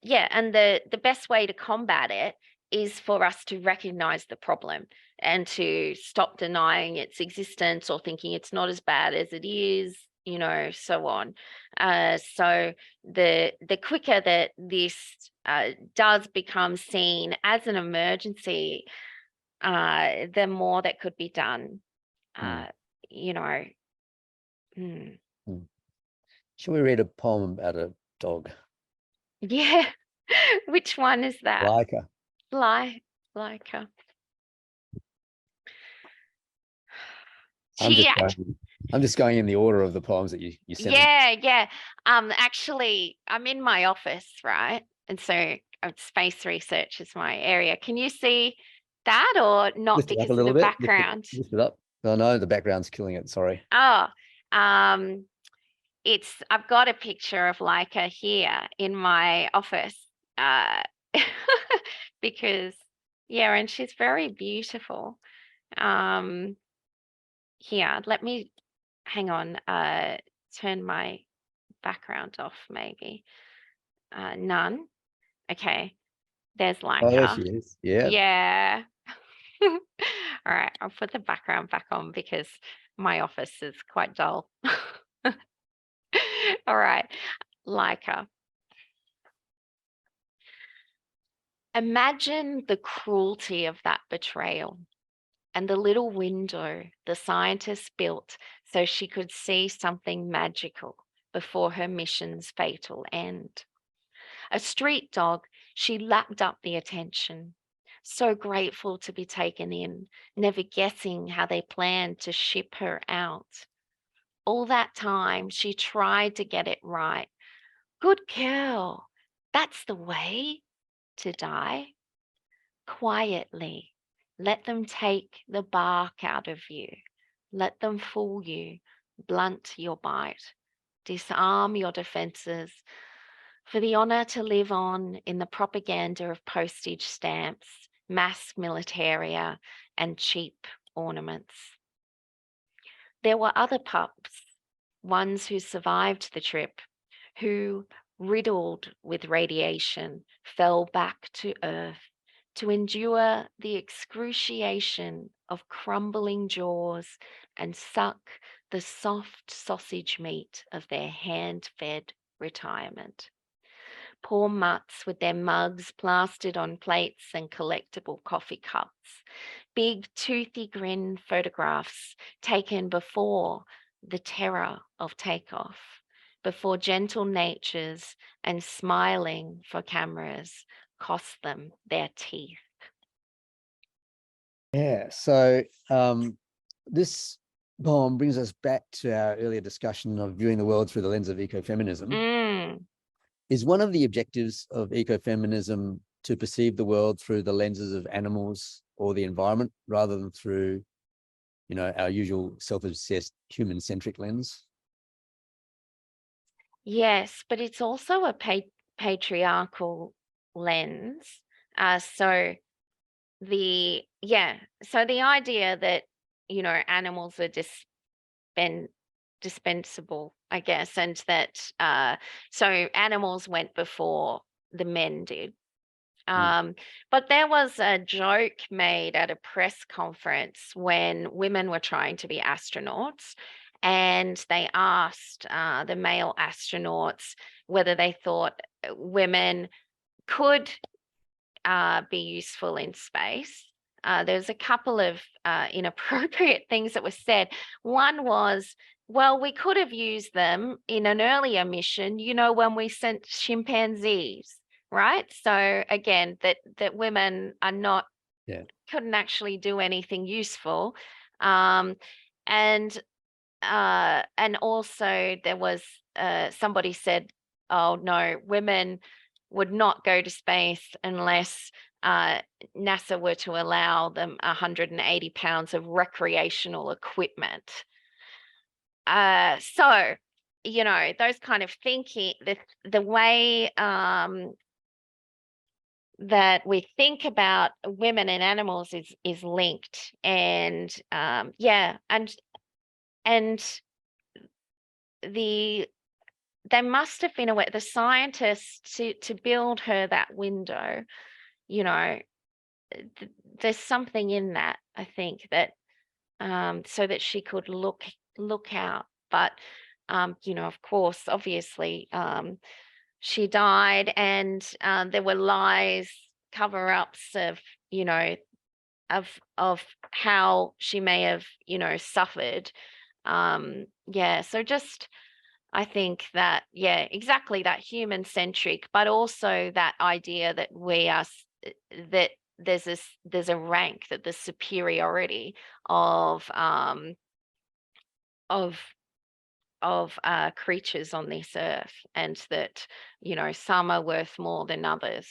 [SPEAKER 2] yeah, and the best way to combat it is for us to recognize the problem and to stop denying its existence or thinking it's not as bad as it is, so on. So the quicker that this does become seen as an emergency, the more that could be done. you know. Mm.
[SPEAKER 1] Shall we read a poem about a dog?
[SPEAKER 2] Yeah. Which one is that?
[SPEAKER 1] Leica.
[SPEAKER 2] Leica.
[SPEAKER 1] I'm just going in the order of the poems that you sent me.
[SPEAKER 2] Yeah. Actually, I'm in my office, right? And so space research is my area. Can you see that or not?
[SPEAKER 1] Lift it up
[SPEAKER 2] Because
[SPEAKER 1] a
[SPEAKER 2] of
[SPEAKER 1] little
[SPEAKER 2] the
[SPEAKER 1] bit.
[SPEAKER 2] background?
[SPEAKER 1] Lift it up. Oh no, the background's killing it. Sorry.
[SPEAKER 2] Oh, I've got a picture of Leica here in my office, because and she's very beautiful. Here, let me hang on. Turn my background off, maybe. None. Okay, there's
[SPEAKER 1] Oh, there
[SPEAKER 2] Leica.
[SPEAKER 1] she is. Yeah.
[SPEAKER 2] Yeah. All right, I'll put the background back on because my office is quite dull. All right, Leica. Imagine the cruelty of that betrayal and the little window the scientist built so she could see something magical before her mission's fatal end. A street dog, she lapped up the attention, so grateful to be taken in, never guessing how they planned to ship her out. All that time, she tried to get it right. Good girl, that's the way to die. Quietly, let them take the bark out of you. Let them fool you, blunt your bite, disarm your defenses, for the honor to live on in the propaganda of postage stamps, mass militaria, and cheap ornaments. There were other pups, ones who survived the trip, who, riddled with radiation, fell back to Earth to endure the excruciation of crumbling jaws and suck the soft sausage meat of their hand-fed retirement. Poor mutts with their mugs plastered on plates and collectible coffee cups. Big toothy grin photographs taken before the terror of takeoff before gentle natures and smiling for cameras cost them their teeth.
[SPEAKER 1] Yeah, so this poem brings us back to our earlier discussion of viewing the world through the lens of ecofeminism.
[SPEAKER 2] Mm.
[SPEAKER 1] Is one of the objectives of ecofeminism to perceive the world through the lenses of animals or the environment rather than through, you know, our usual self-obsessed human-centric lens?
[SPEAKER 2] Yes, but it's also a patriarchal lens. So the idea that, you know, animals are dispensable, I guess, and that so animals went before the men did. But there was a joke made at a press conference when women were trying to be astronauts, and they asked the male astronauts whether they thought women could be useful in space. There's a couple of inappropriate things that were said. One was, well, we could have used them in an earlier mission, you know, when we sent chimpanzees, right? So again, that women are not, couldn't actually do anything useful. And also there was somebody said, oh no, women would not go to space unless NASA were to allow them 180 pounds of recreational equipment. So, you know, those kind of thinking, the way that we think about women and animals is linked, and they must have been aware, the scientists, to build her that window, you know, there's something in that, I think, that so that she could look out. But you know, of course, obviously, she died, and there were lies, cover-ups of, you know, of how she may have, you know, suffered. So just, I think that, exactly, that human centric, but also that idea that we are, that there's a rank, that the superiority of creatures on this earth, and that, you know, some are worth more than others.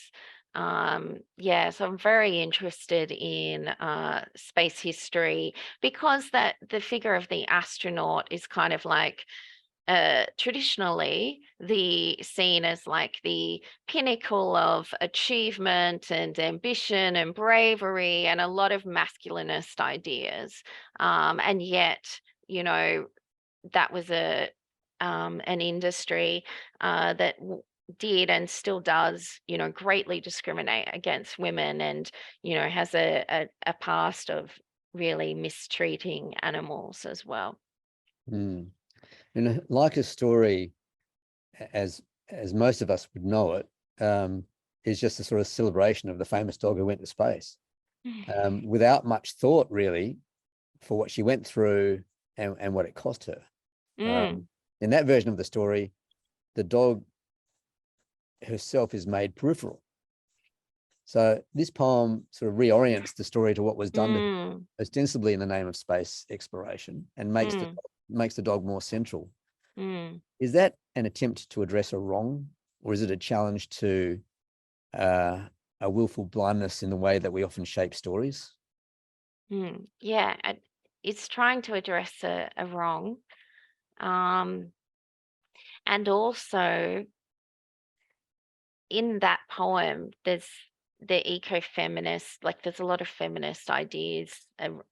[SPEAKER 2] So I'm very interested in space history, because that the figure of the astronaut is kind of like traditionally seen as like the pinnacle of achievement and ambition and bravery and a lot of masculinist ideas. And yet, you know, that was an industry that did and still does, you know, greatly discriminate against women, and, you know, has a past of really mistreating animals as well.
[SPEAKER 1] Mm. And like a story, as most of us would know it, is just a sort of celebration of the famous dog who went to space, without much thought really for what she went through and what it cost her. In that version of the story, the dog herself is made peripheral. So this poem sort of reorients the story to what was done to her, ostensibly in the name of space exploration, and makes the dog more central. Is that an attempt to address a wrong, or is it a challenge to a willful blindness in the way that we often shape stories?
[SPEAKER 2] It's trying to address a wrong. And also in that poem, there's the eco-feminist, like there's a lot of feminist ideas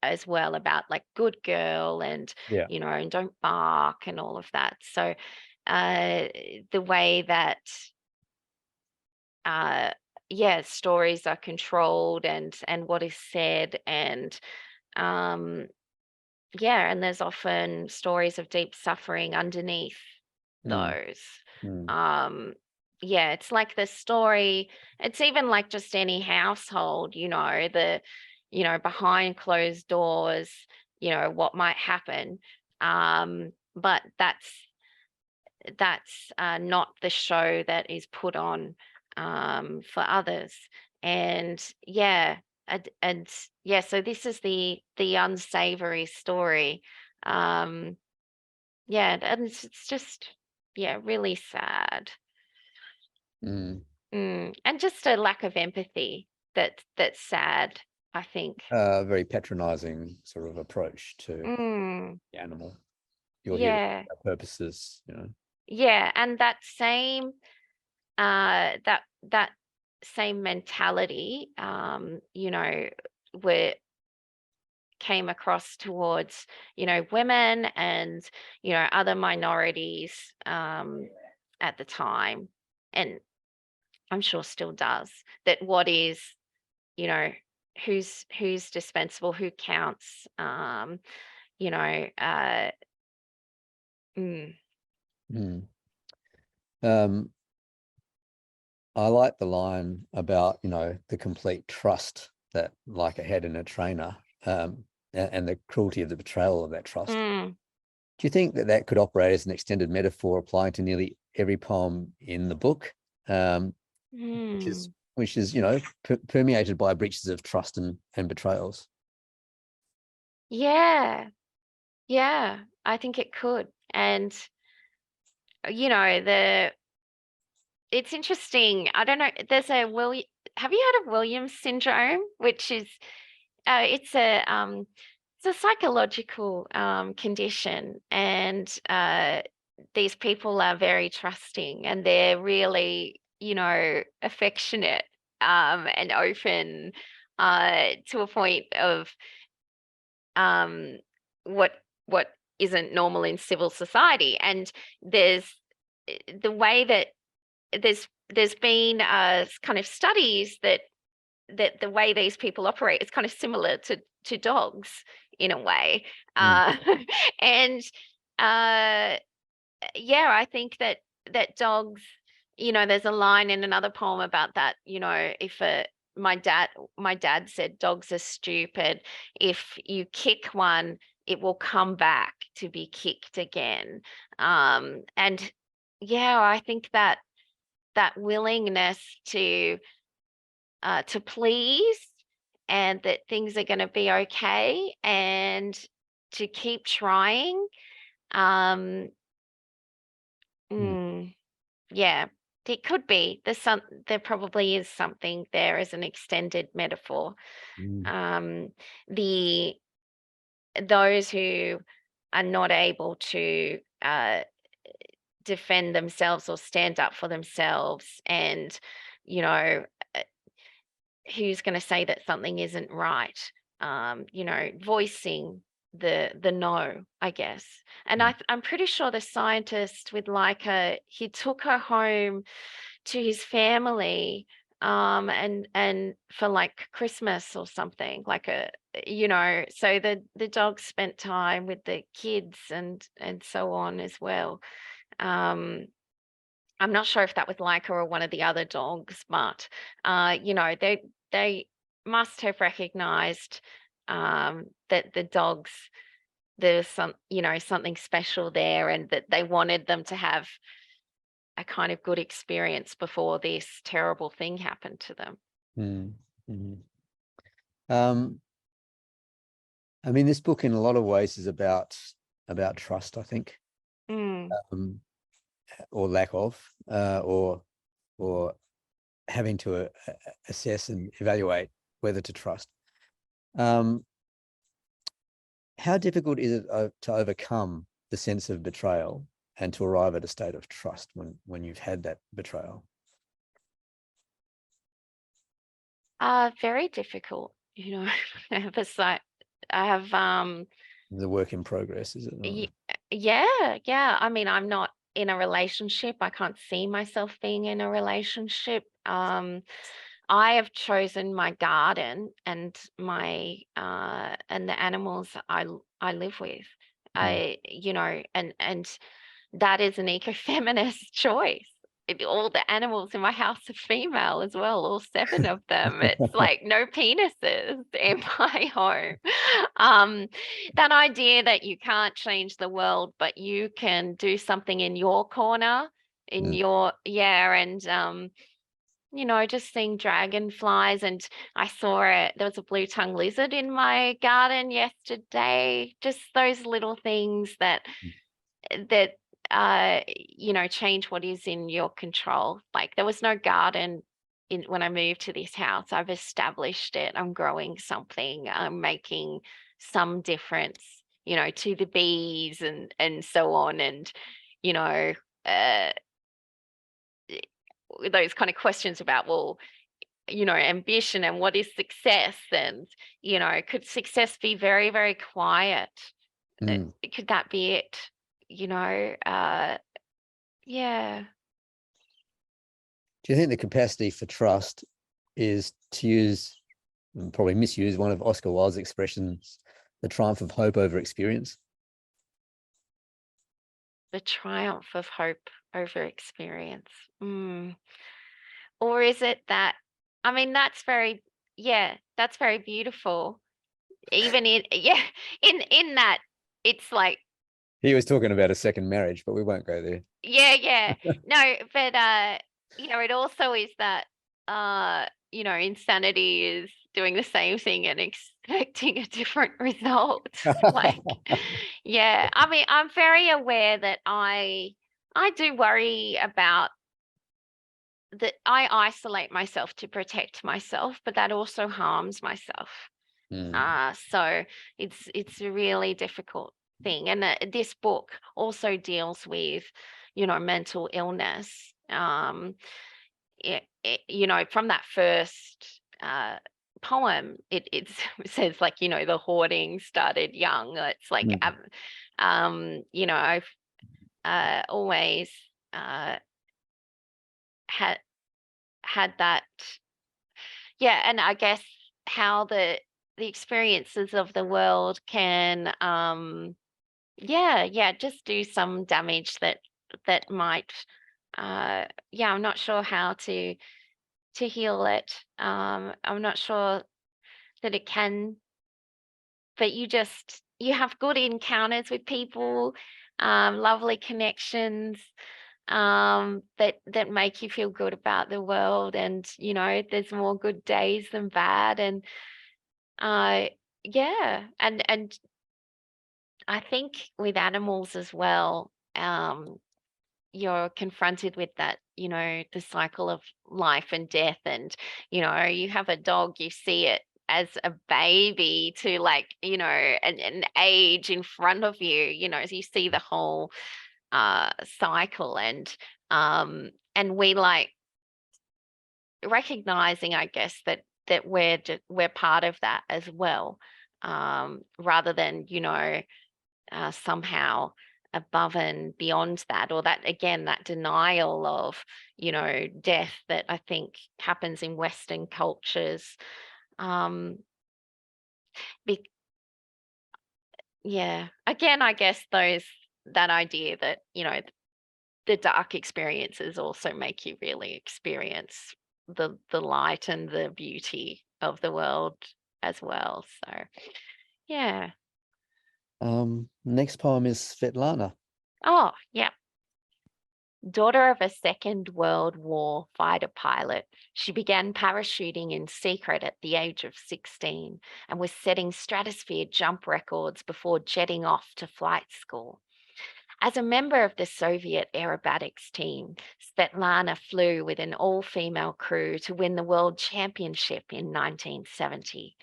[SPEAKER 2] as well, about like good girl and, you know, and don't bark and all of that. So the way that stories are controlled, and what is said, and and there's often stories of deep suffering underneath those. It's like the story, it's even like just any household, you know, behind closed doors, you know, what might happen. But that's not the show that is put on for others. And yeah, and yeah, so this is the unsavory story. Yeah, and it's just, yeah, really sad. And just a lack of empathy that's sad, I think.
[SPEAKER 1] Very patronizing sort of approach to the animal. You're here
[SPEAKER 2] Yeah,
[SPEAKER 1] for our purposes, you know.
[SPEAKER 2] yeah, and that same that same mentality, you know, where came across towards, you know, women and, you know, other minorities at the time, and I'm sure still does, that what is, you know, who's dispensable, who counts, you know,
[SPEAKER 1] I like the line about, you know, the complete trust that Leica had in a trainer, and the cruelty of the betrayal of that trust. Do you think that that could operate as an extended metaphor applying to nearly every poem in the book, which is, you know, permeated by breaches of trust and betrayals?
[SPEAKER 2] Yeah, yeah, I think it could. And, you know, it's interesting. I don't know. There's a have you heard of Williams syndrome, which is it's a psychological condition, and these people are very trusting, and they're really, you know, affectionate and open to a point of um, what isn't normal in civil society. And there's the way that there's been kind of studies that the way these people operate is kind of similar to dogs in a way. And yeah, I think that dogs, you know, there's a line in another poem about that, you know, if my dad said dogs are stupid. If you kick one, it will come back to be kicked again. And yeah, I think that willingness to please, and that things are going to be okay, and to keep trying. Yeah, it could be. There probably is something there as an extended metaphor. The those who are not able to defend themselves or stand up for themselves, and, you know, who's going to say that something isn't right? You know, voicing the no, I guess. And I'm pretty sure the scientist with Leica, he took her home to his family, and for like Christmas or something, like a, you know, so the dog spent time with the kids and so on as well. I'm not sure if that was Leica or one of the other dogs, but you know, they must have recognized that the dogs, there's some, you know, something special there, and that they wanted them to have a kind of good experience before this terrible thing happened to them.
[SPEAKER 1] I mean, this book in a lot of ways is about trust, I think, or lack of, or having to assess and evaluate whether to trust. How difficult is it to overcome the sense of betrayal and to arrive at a state of trust when you've had that betrayal?
[SPEAKER 2] Very difficult, you know. I have
[SPEAKER 1] the work in progress, is it not?
[SPEAKER 2] Yeah. I mean, I'm not in a relationship. I can't see myself being in a relationship. I have chosen my garden and my and the animals I live with. You know, and that is an ecofeminist choice. all the animals in my house are female as well, all 7 of them. It's like no penises in my home. That idea that you can't change the world, but you can do something in your corner, in your, and you know, just seeing dragonflies, and I saw there was a blue-tongued lizard in my garden yesterday. Just those little things that you know, change what is in your control. Like there was no garden when I moved to this house. I've established it. I'm growing something. I'm making some difference, you know, to the bees and so on. And, you know, uh, those kind of questions about, well, you know, ambition and what is success, and, you know, could success be very, very quiet? Could that be it? You know, yeah.
[SPEAKER 1] Do you think the capacity for trust is, to use, and probably misuse, one of Oscar Wilde's expressions, the triumph of hope over experience?
[SPEAKER 2] The triumph of hope over experience. Or is it that, I mean, that's very beautiful. Even in, in that, it's like,
[SPEAKER 1] He was talking about a second marriage, but we won't go there.
[SPEAKER 2] yeah. No, but you know, it also is that you know, insanity is doing the same thing and expecting a different result. Like, yeah, I mean, I'm very aware that I do worry about that. I isolate myself to protect myself, but that also harms myself. So it's a really difficult thing. And this book also deals with, you know, mental illness. You know, from that first poem, it says, like, you know, the hoarding started young. It's like, you know, I've always had that. Yeah, and I guess how the experiences of the world can just do some damage that might I'm not sure how to heal it. I'm not sure that it can, but you have good encounters with people, lovely connections, that make you feel good about the world. And, you know, there's more good days than bad. And and I think with animals as well, you're confronted with that, you know, the cycle of life and death. And, you know, you have a dog, you see it as a baby to, like, you know, an age in front of you, you know, as you see the whole cycle. And we, like, recognizing, I guess, that we're part of that as well, rather than, you know, somehow above and beyond that, or that, again, that denial of, you know, death that I think happens in Western cultures. Be, yeah, again, I guess that idea that, you know, the dark experiences also make you really experience the light and the beauty of the world as well. So yeah.
[SPEAKER 1] Next poem is Svetlana.
[SPEAKER 2] Oh, yeah. Daughter of a Second World War fighter pilot, she began parachuting in secret at the age of 16 and was setting stratosphere jump records before jetting off to flight school. As a member of the Soviet aerobatics team, Svetlana flew with an all-female crew to win the World Championship in 1970.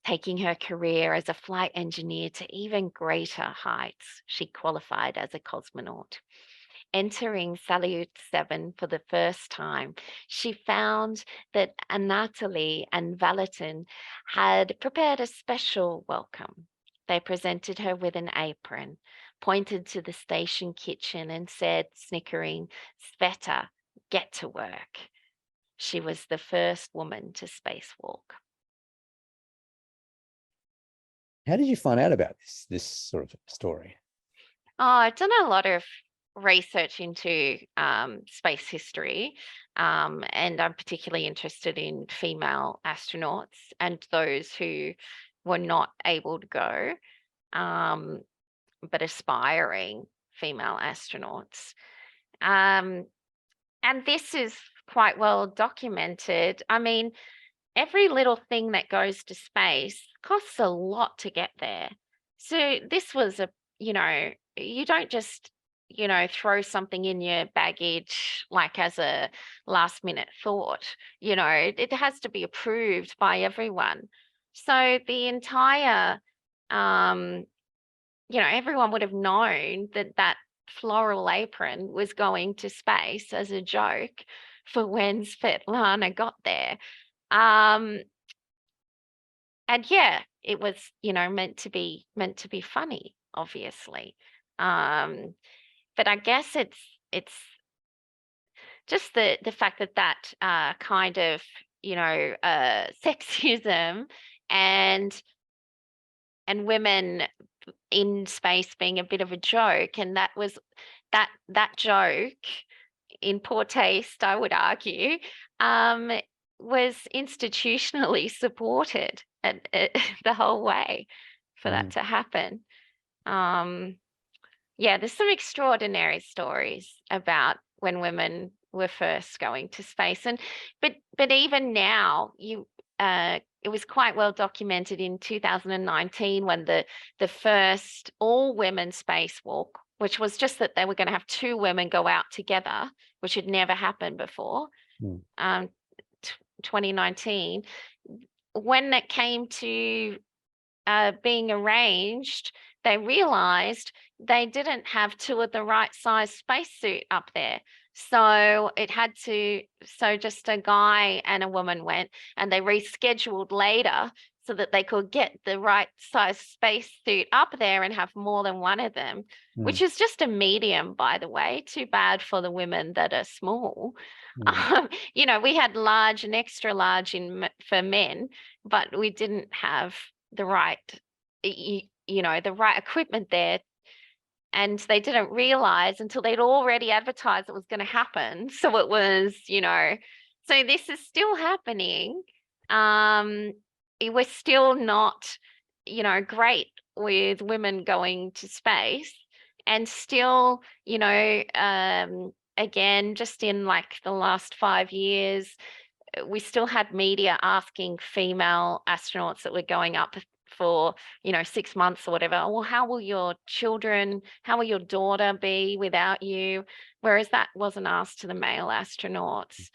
[SPEAKER 2] Taking her career as a flight engineer to even greater heights, she qualified as a cosmonaut. Entering Salyut 7 for the first time, she found that Anatoly and Valentin had prepared a special welcome. They presented her with an apron, pointed to the station kitchen, and said, snickering, "Sveta, get to work." She was the first woman to spacewalk.
[SPEAKER 1] How did you find out about this sort of story?
[SPEAKER 2] Oh, I've done a lot of research into space history, and I'm particularly interested in female astronauts and those who were not able to go, but aspiring female astronauts. And this is quite well documented. I mean, every little thing that goes to space costs a lot to get there. So this was you don't just, throw something in your baggage like as a last minute thought. It has to be approved by everyone. So the entire, everyone would have known that floral apron was going to space as a joke for when Svetlana got there. And yeah, it was, meant to be funny, obviously. But I guess it's just the fact that kind of, sexism and women in space being a bit of a joke, and that joke, in poor taste, I would argue, was institutionally supported the whole way for that to happen. Yeah, there's some extraordinary stories about when women were first going to space, but even now, it was quite well documented in 2019 when the first all-women spacewalk, which was just that they were going to have two women go out together, which had never happened before. 2019, when it came to being arranged, they realized they didn't have two of the right size spacesuit up there. So just a guy and a woman went, and they rescheduled later so that they could get the right size spacesuit up there and have more than one of them, which is just a medium, by the way. Too bad for the women that are small. We had large and extra large for men, but we didn't have the right, the right equipment there. And they didn't realize until they'd already advertised it was going to happen. So it was, so this is still happening. It was still not, great with women going to space, and still, again, just in like the last 5 years, we still had media asking female astronauts that were going up for 6 months or whatever, well, how will your daughter be without you? Whereas that wasn't asked to the male astronauts.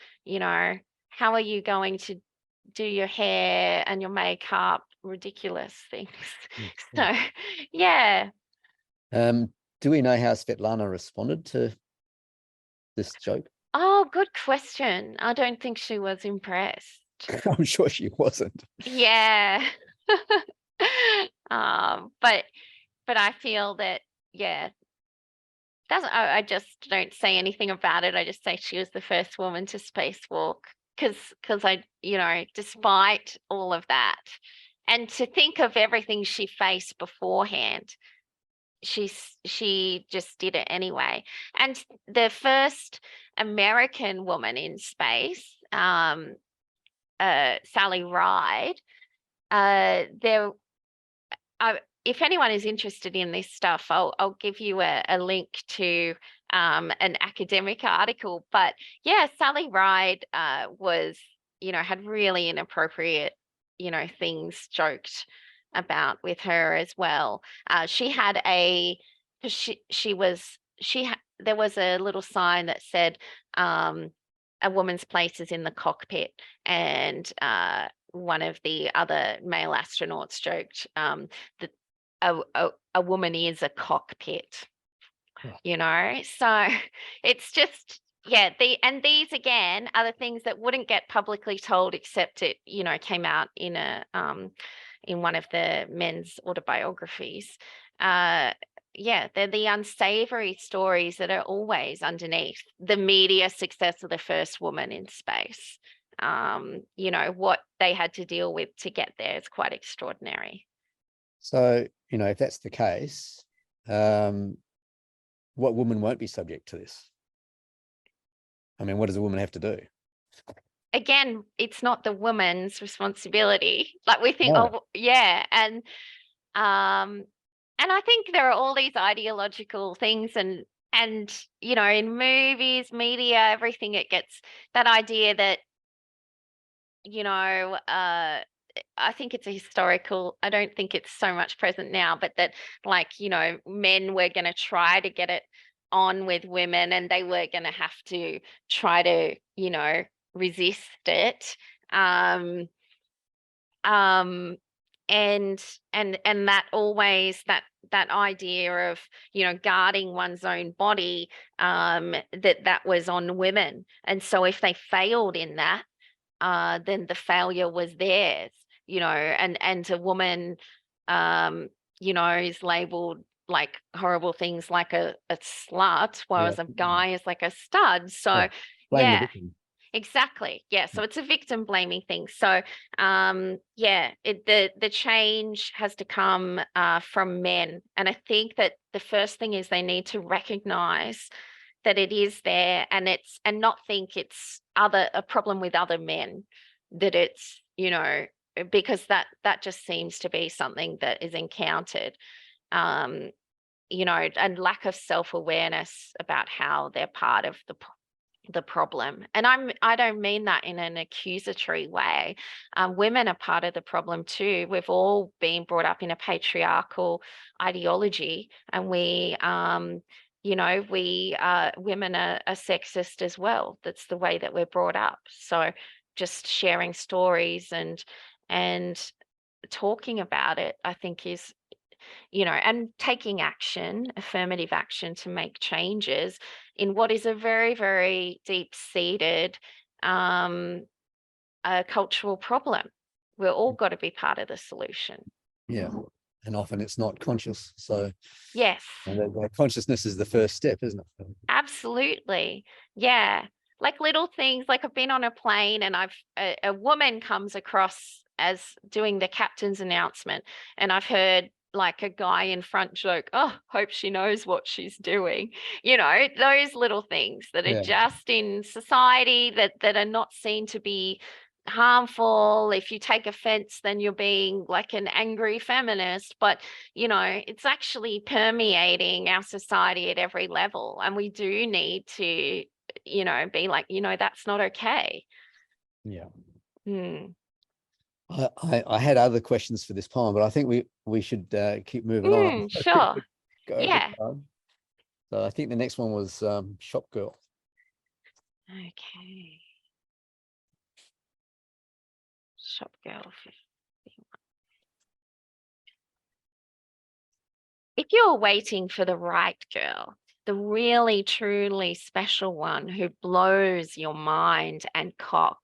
[SPEAKER 2] How are you going to do your hair and your makeup? Ridiculous things. So yeah.
[SPEAKER 1] Do we know how Svetlana responded to this joke?
[SPEAKER 2] Oh, good question. I don't think she was impressed.
[SPEAKER 1] I'm sure she wasn't.
[SPEAKER 2] Yeah. But I feel that, yeah, I just don't say anything about it. I just say she was the first woman to spacewalk because I, despite all of that, and to think of everything she faced beforehand, she just did it anyway. And the first American woman in space, Sally Ride, if anyone is interested in this stuff, I'll give you a link to an academic article. But yeah, Sally Ride was, had really inappropriate, things joked about with her as well. There was a little sign that said a woman's place is in the cockpit, and one of the other male astronauts joked that a woman is a cockpit. So it's just, yeah, these again are the things that wouldn't get publicly told, except it came out in in one of the men's autobiographies. Yeah, they're the unsavory stories that are always underneath the media success of the first woman in space. What they had to deal with to get there is quite extraordinary.
[SPEAKER 1] So, if that's the case, what woman won't be subject to this? I mean, what does a woman have to do?
[SPEAKER 2] Again, it's not the woman's responsibility. Like we think,
[SPEAKER 1] No.
[SPEAKER 2] oh yeah, and I think there are all these ideological things and you know, in movies, media, everything, it gets that idea that, you know, I think it's a historical, I don't think it's so much present now, but that like, you know, men were going to try to get it on with women and they were going to have to try to, you know, resist it. Um, um, and that always that idea of, you know, guarding one's own body, that was on women. And so if they failed in that, then the failure was theirs, you know, and a woman, you know, is labeled like horrible things like a slut,
[SPEAKER 1] Yeah.
[SPEAKER 2] whereas a guy is like a stud.
[SPEAKER 1] Yeah.
[SPEAKER 2] So
[SPEAKER 1] Blame the
[SPEAKER 2] yeah,
[SPEAKER 1] victim.
[SPEAKER 2] exactly. Yeah. So it's a victim blaming thing. So yeah, the change has to come from men. And I think that the first thing is they need to recognize that it is there, and not think it's a problem with other men, that it's, you know, because that just seems to be something that is encountered, you know, and lack of self-awareness about how they're part of the problem. And I don't mean that in an accusatory way. Women are part of the problem too. We've all been brought up in a patriarchal ideology, and we you know, we women are sexist as well. That's the way that we're brought up. So just sharing stories and talking about it, I think, is, you know, and taking action, affirmative action, to make changes in what is a very, very deep-seated cultural problem. We're all got to be part of the solution.
[SPEAKER 1] Yeah. And often it's not conscious. So
[SPEAKER 2] Yes,
[SPEAKER 1] consciousness is the first step, isn't it?
[SPEAKER 2] absolutely. Yeah. Like little things, like I've been on a plane and a woman comes across as doing the captain's announcement, and I've heard like a guy in front joke, oh, hope she knows what she's doing. You know, those little things that are
[SPEAKER 1] Yeah.
[SPEAKER 2] just in society that are not seen to be harmful. If you take offense, then you're being like an angry feminist. But, you know, it's actually permeating our society at every level. And we do need to, you know, be like, you know, that's not okay.
[SPEAKER 1] Yeah.
[SPEAKER 2] Hmm.
[SPEAKER 1] I had other questions for this poem, but I think we should keep moving on.
[SPEAKER 2] Sure.
[SPEAKER 1] Go over
[SPEAKER 2] Yeah.
[SPEAKER 1] time. So I think the next one was Shop Girl.
[SPEAKER 2] Okay. Shop Girl 51. If you're waiting for the right girl, the really, truly special one who blows your mind and cock,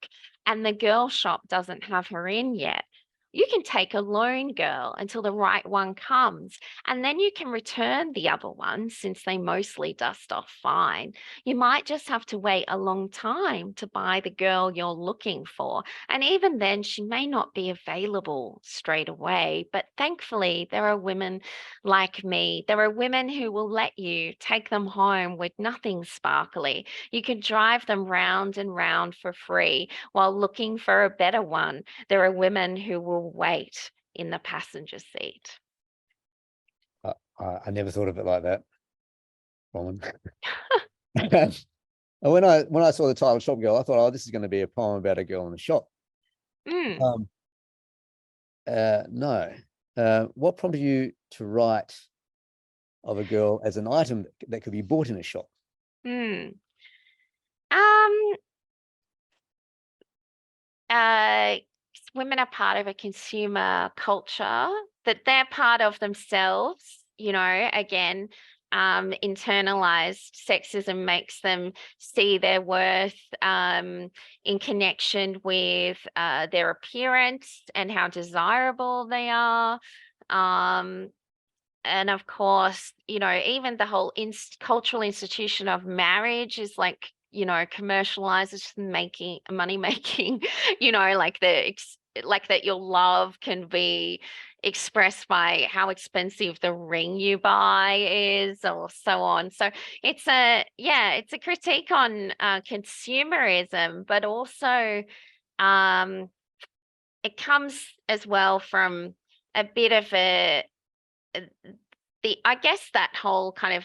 [SPEAKER 2] and the girl shop doesn't have her in yet, you can take a lone girl until the right one comes, and then you can return the other ones since they mostly dust off fine. You might just have to wait a long time to buy the girl you're looking for, and even then she may not be available straight away. But thankfully, there are women like me. There are women who will let you take them home with nothing sparkly. You can drive them round and round for free while looking for a better one. There are women who will wait in the passenger seat.
[SPEAKER 1] I never thought of it like that, Bronwyn. And when I saw the title Shop Girl, I thought, oh, this is going to be a poem about a girl in a shop.
[SPEAKER 2] Mm.
[SPEAKER 1] No. What prompted you to write of a girl as an item that could be bought in a shop?
[SPEAKER 2] Mm. Women are part of a consumer culture, that they're part of themselves, you know, again, internalized sexism makes them see their worth in connection with their appearance and how desirable they are. And of course, you know, even the whole cultural institution of marriage is like, you know, commercialized, it's just making money making, you know, like like that your love can be expressed by how expensive the ring you buy is, or so on. So it's a critique on consumerism, but also it comes as well from a bit of I guess that whole kind of,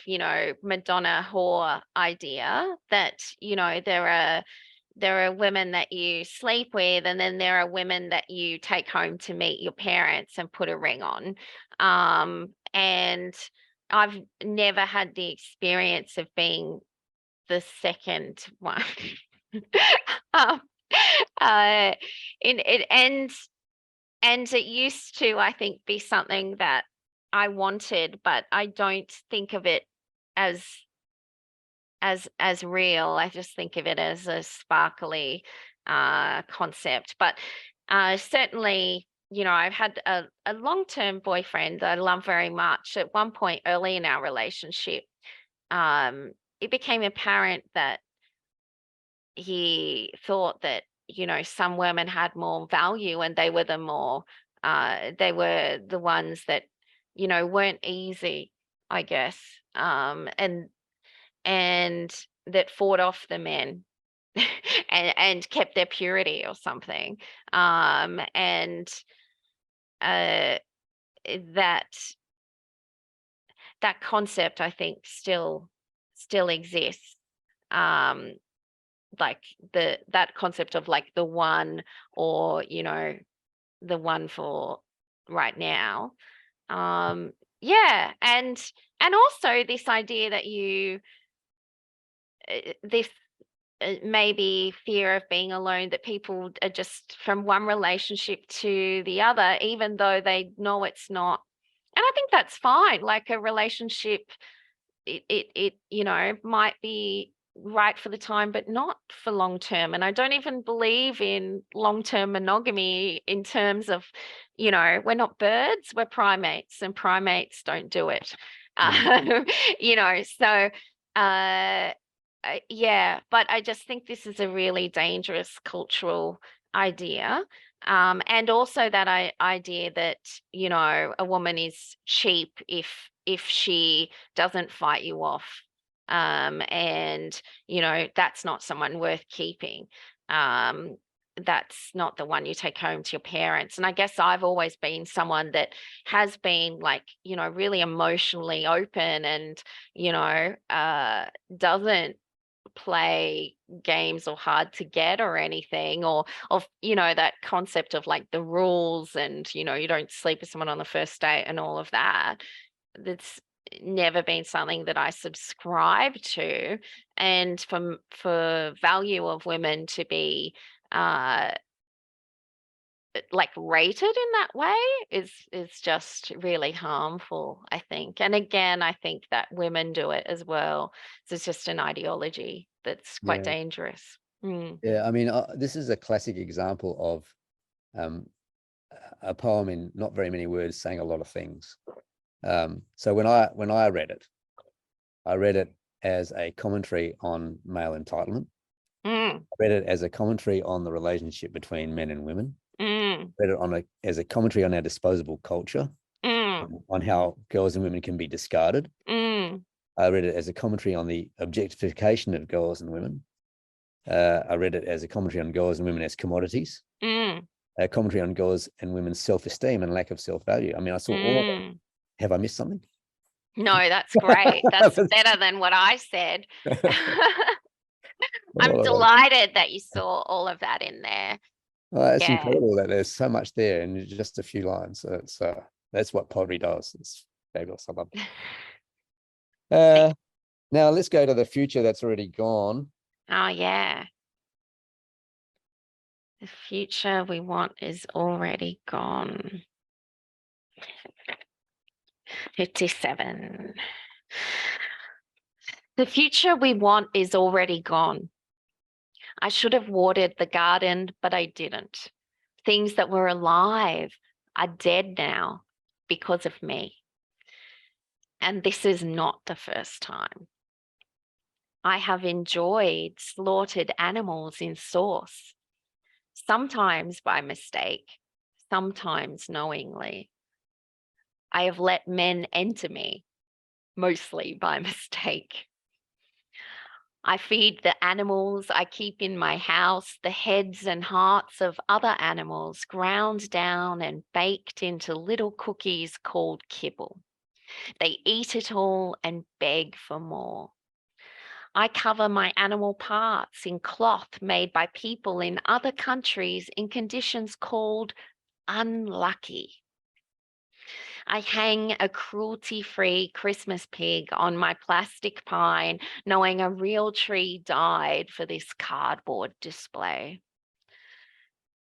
[SPEAKER 2] Madonna whore idea that, there are women that you sleep with, and then there are women that you take home to meet your parents and put a ring on. And I've never had the experience of being the second one. um, in it and it used to, I think, be something that I wanted, but I don't think of it as real. I just think of it as a sparkly concept. But certainly, I've had a long-term boyfriend that I love very much. At one point early in our relationship, it became apparent that he thought that, some women had more value, and they were they were the ones that, weren't easy, I guess. And that fought off the men and kept their purity or something. And that concept, I think, still exists. Like that concept of like the one, or the one for right now. Yeah, and also this idea that this maybe fear of being alone, that people are just from one relationship to the other, even though they know it's not. And I think that's fine. Like a relationship, it might be right for the time, but not for long term. And I don't even believe in long-term monogamy in terms of, we're not birds, we're primates, and primates don't do it. So yeah, but I just think this is a really dangerous cultural idea. And also that idea that, a woman is cheap if she doesn't fight you off. And, that's not someone worth keeping. That's not the one you take home to your parents. And I guess I've always been someone that has been like, really emotionally open, and, doesn't play games or hard to get or anything, or of that concept of like the rules, and you don't sleep with someone on the first date and all of that. That's never been something that I subscribe to. And for value of women to be like rated in that way is just really harmful, I think. And again, I think that women do it as well. So it's just an ideology that's quite dangerous.
[SPEAKER 1] Yeah, I mean, this is a classic example of a poem in not very many words saying a lot of things. So when I read it as a commentary on male entitlement. I read it as a commentary on the relationship between men and women. Read it as a commentary on our disposable culture, on how girls and women can be discarded. I read it as a commentary on the objectification of girls and women. I read it as a commentary on girls and women as commodities. A commentary on girls and women's self-esteem and lack of self-value. I mean, I saw all of it. Have I missed something?
[SPEAKER 2] No, that's great. That's better than what I said. I'm delighted that you saw all of that in there.
[SPEAKER 1] Well, it's incredible that there's so much there in just a few lines. So that's what poetry does. It's fabulous. I love it. Now let's go to the future that's already gone.
[SPEAKER 2] Oh yeah. The future we want is already gone. 57. The future we want is already gone. I should have watered the garden, but I didn't. Things that were alive are dead now because of me. And this is not the first time. I have enjoyed slaughtered animals in sauce, sometimes by mistake, sometimes knowingly. I have let men enter me, mostly by mistake. I feed the animals I keep in my house, the heads and hearts of other animals, ground down and baked into little cookies called kibble. They eat it all and beg for more. I cover my animal parts in cloth made by people in other countries in conditions called unlucky. I hang a cruelty-free Christmas pig on my plastic pine, knowing a real tree died for this cardboard display.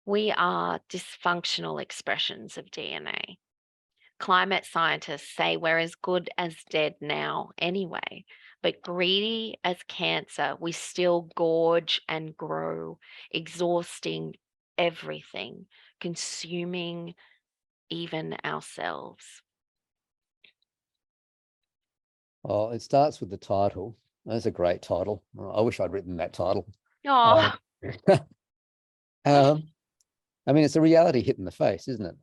[SPEAKER 2] We are dysfunctional expressions of DNA. Climate scientists say we're as good as dead now anyway, but greedy as cancer, we still gorge and grow, exhausting everything, consuming even ourselves.
[SPEAKER 1] Oh, it starts with the title. That's a great title. I wish I'd written that title.
[SPEAKER 2] Oh,
[SPEAKER 1] I mean, it's a reality hit in the face, isn't it?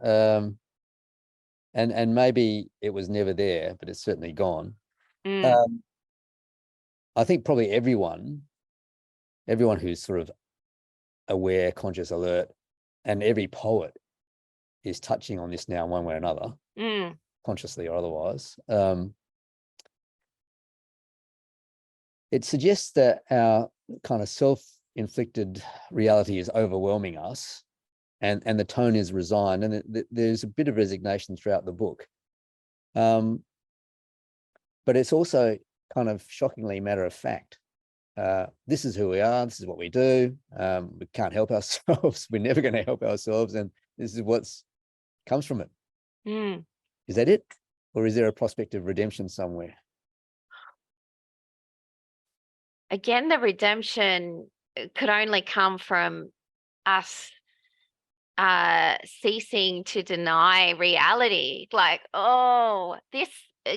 [SPEAKER 1] And maybe it was never there, but it's certainly gone. I think probably everyone who's sort of aware, conscious, alert, and every poet is touching on this now one way or another, consciously or otherwise. It suggests that our kind of self-inflicted reality is overwhelming us, and the tone is resigned, and there's a bit of resignation throughout the book. But it's also kind of shockingly matter of fact. This is who we are. This is what we do. We can't help ourselves. We're never going to help ourselves, and this is what's comes from it. Is that it, or is there a prospect of redemption somewhere?
[SPEAKER 2] Again, the redemption could only come from us ceasing to deny reality. Like, oh, this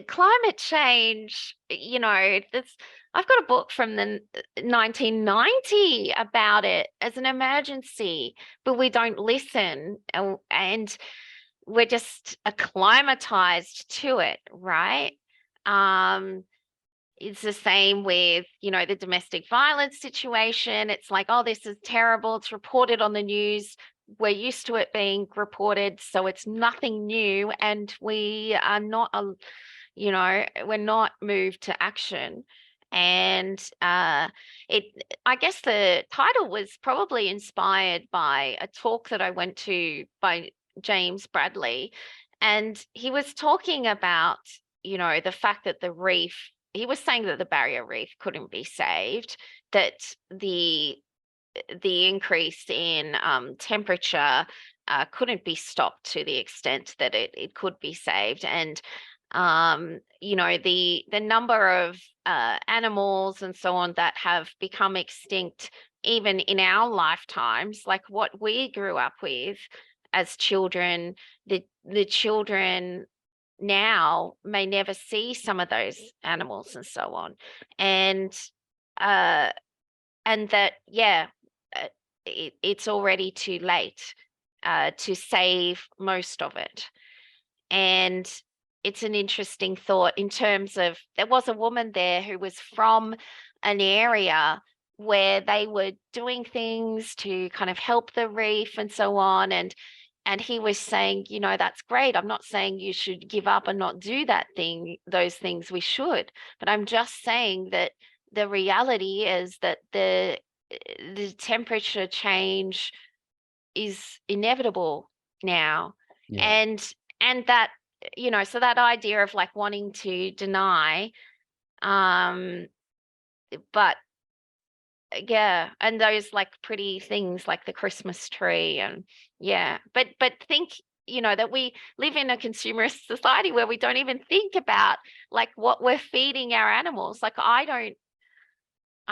[SPEAKER 2] climate change, you know, this, I've got a book from the 1990 about it as an emergency, but we don't listen, and we're just acclimatized to it, right? It's the same with, you know, the domestic violence situation. It's like, oh, this is terrible. It's reported on the news. We're used to it being reported, so it's nothing new, and we are not, you know, we're not moved to action. And I guess the title was probably inspired by a talk that I went to by James Bradley, and he was talking about, you know, the fact that the reef, he was saying that the barrier reef couldn't be saved, that the increase in temperature couldn't be stopped to the extent that it could be saved. And you know, the number of animals and so on that have become extinct even in our lifetimes, like what we grew up with as children, the children now may never see some of those animals and so on. And that, yeah, it's already too late to save most of it. And it's an interesting thought in terms of, there was a woman there who was from an area where they were doing things to kind of help the reef and so on. And he was saying, you know, that's great. I'm not saying you should give up and not do those things. We should. But I'm just saying that the reality is that the temperature change is inevitable now.
[SPEAKER 1] Yeah.
[SPEAKER 2] And that, you know, so that idea of like wanting to deny, but yeah, and those like pretty things like the Christmas tree, and yeah, but think, you know, that we live in a consumerist society where we don't even think about like what we're feeding our animals. Like I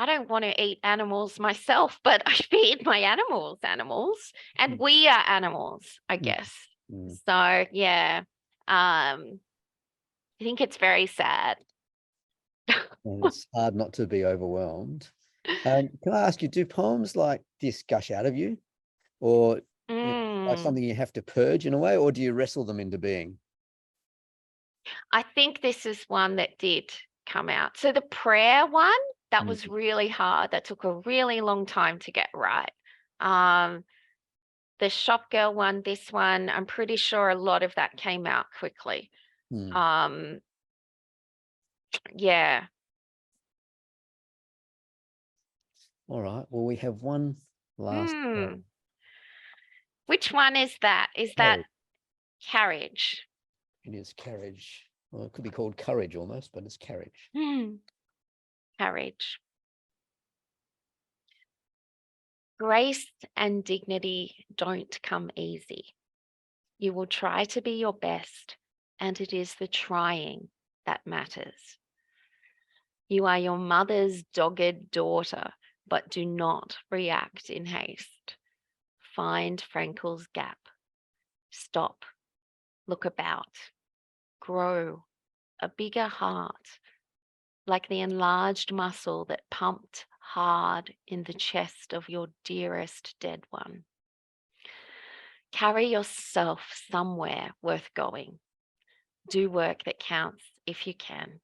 [SPEAKER 2] don't want to eat animals myself, but I feed my animals, and we are animals, I guess. So yeah, I think it's very sad.
[SPEAKER 1] And it's hard not to be overwhelmed. Can I ask you, do poems like this gush out of you, or like something you have to purge in a way, or do you wrestle them into being?
[SPEAKER 2] I think this is one that did come out. So the prayer one, that was really hard. That took a really long time to get right. The shop girl one, this one, I'm pretty sure a lot of that came out quickly. Yeah.
[SPEAKER 1] All right. Well, we have one last one.
[SPEAKER 2] Which one is that? Is that Carriage?
[SPEAKER 1] It is Carriage. Well, it could be called Courage almost, but it's Carriage.
[SPEAKER 2] Courage. Grace and dignity don't come easy. You will try to be your best, and it is the trying that matters. You are your mother's dogged daughter, but do not react in haste. Find Frankel's gap. Stop. Look about. Grow a bigger heart, like the enlarged muscle that pumped hard in the chest of your dearest dead one. Carry yourself somewhere worth going. Do work that counts if you can.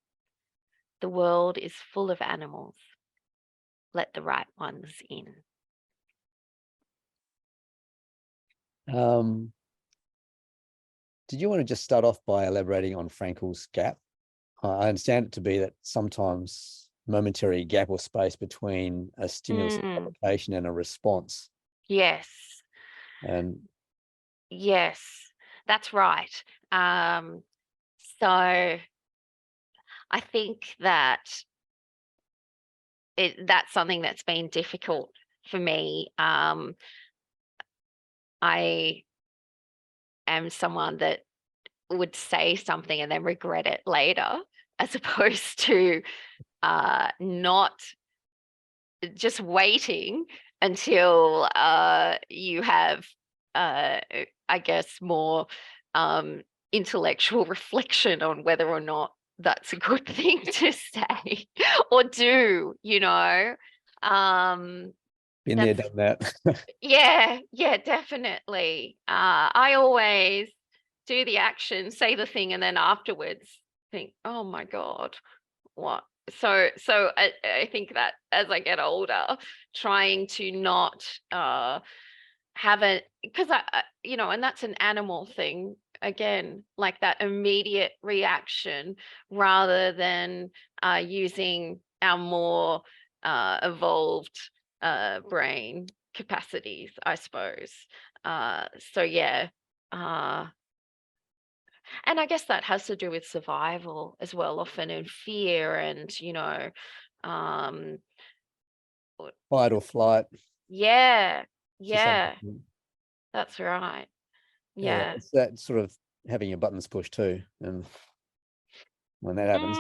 [SPEAKER 2] The world is full of animals. Let the right ones in.
[SPEAKER 1] Did you want to just start off by elaborating on Frankel's gap? I understand it to be that sometimes momentary gap or space between a stimulus application and a response.
[SPEAKER 2] Yes.
[SPEAKER 1] And
[SPEAKER 2] yes, that's right. So I think that that's something that's been difficult for me. I am someone that would say something and then regret it later, as opposed to not just waiting until you have, I guess, more intellectual reflection on whether or not that's a good thing to say or do, you know.
[SPEAKER 1] been there, done that.
[SPEAKER 2] Yeah, definitely. I always do the action, say the thing, and then afterwards think, oh my God, what? So I think that as I get older, trying to not have it, because I, and that's an animal thing again, like that immediate reaction, rather than using our more evolved brain capacities, I suppose. So yeah. And I guess that has to do with survival as well, often, and fear, and
[SPEAKER 1] Fight or flight.
[SPEAKER 2] yeah,
[SPEAKER 1] to some
[SPEAKER 2] yeah,
[SPEAKER 1] extent.
[SPEAKER 2] that's right.
[SPEAKER 1] Yeah,
[SPEAKER 2] Yeah.
[SPEAKER 1] it's that sort of having your buttons pushed too. And when that happens.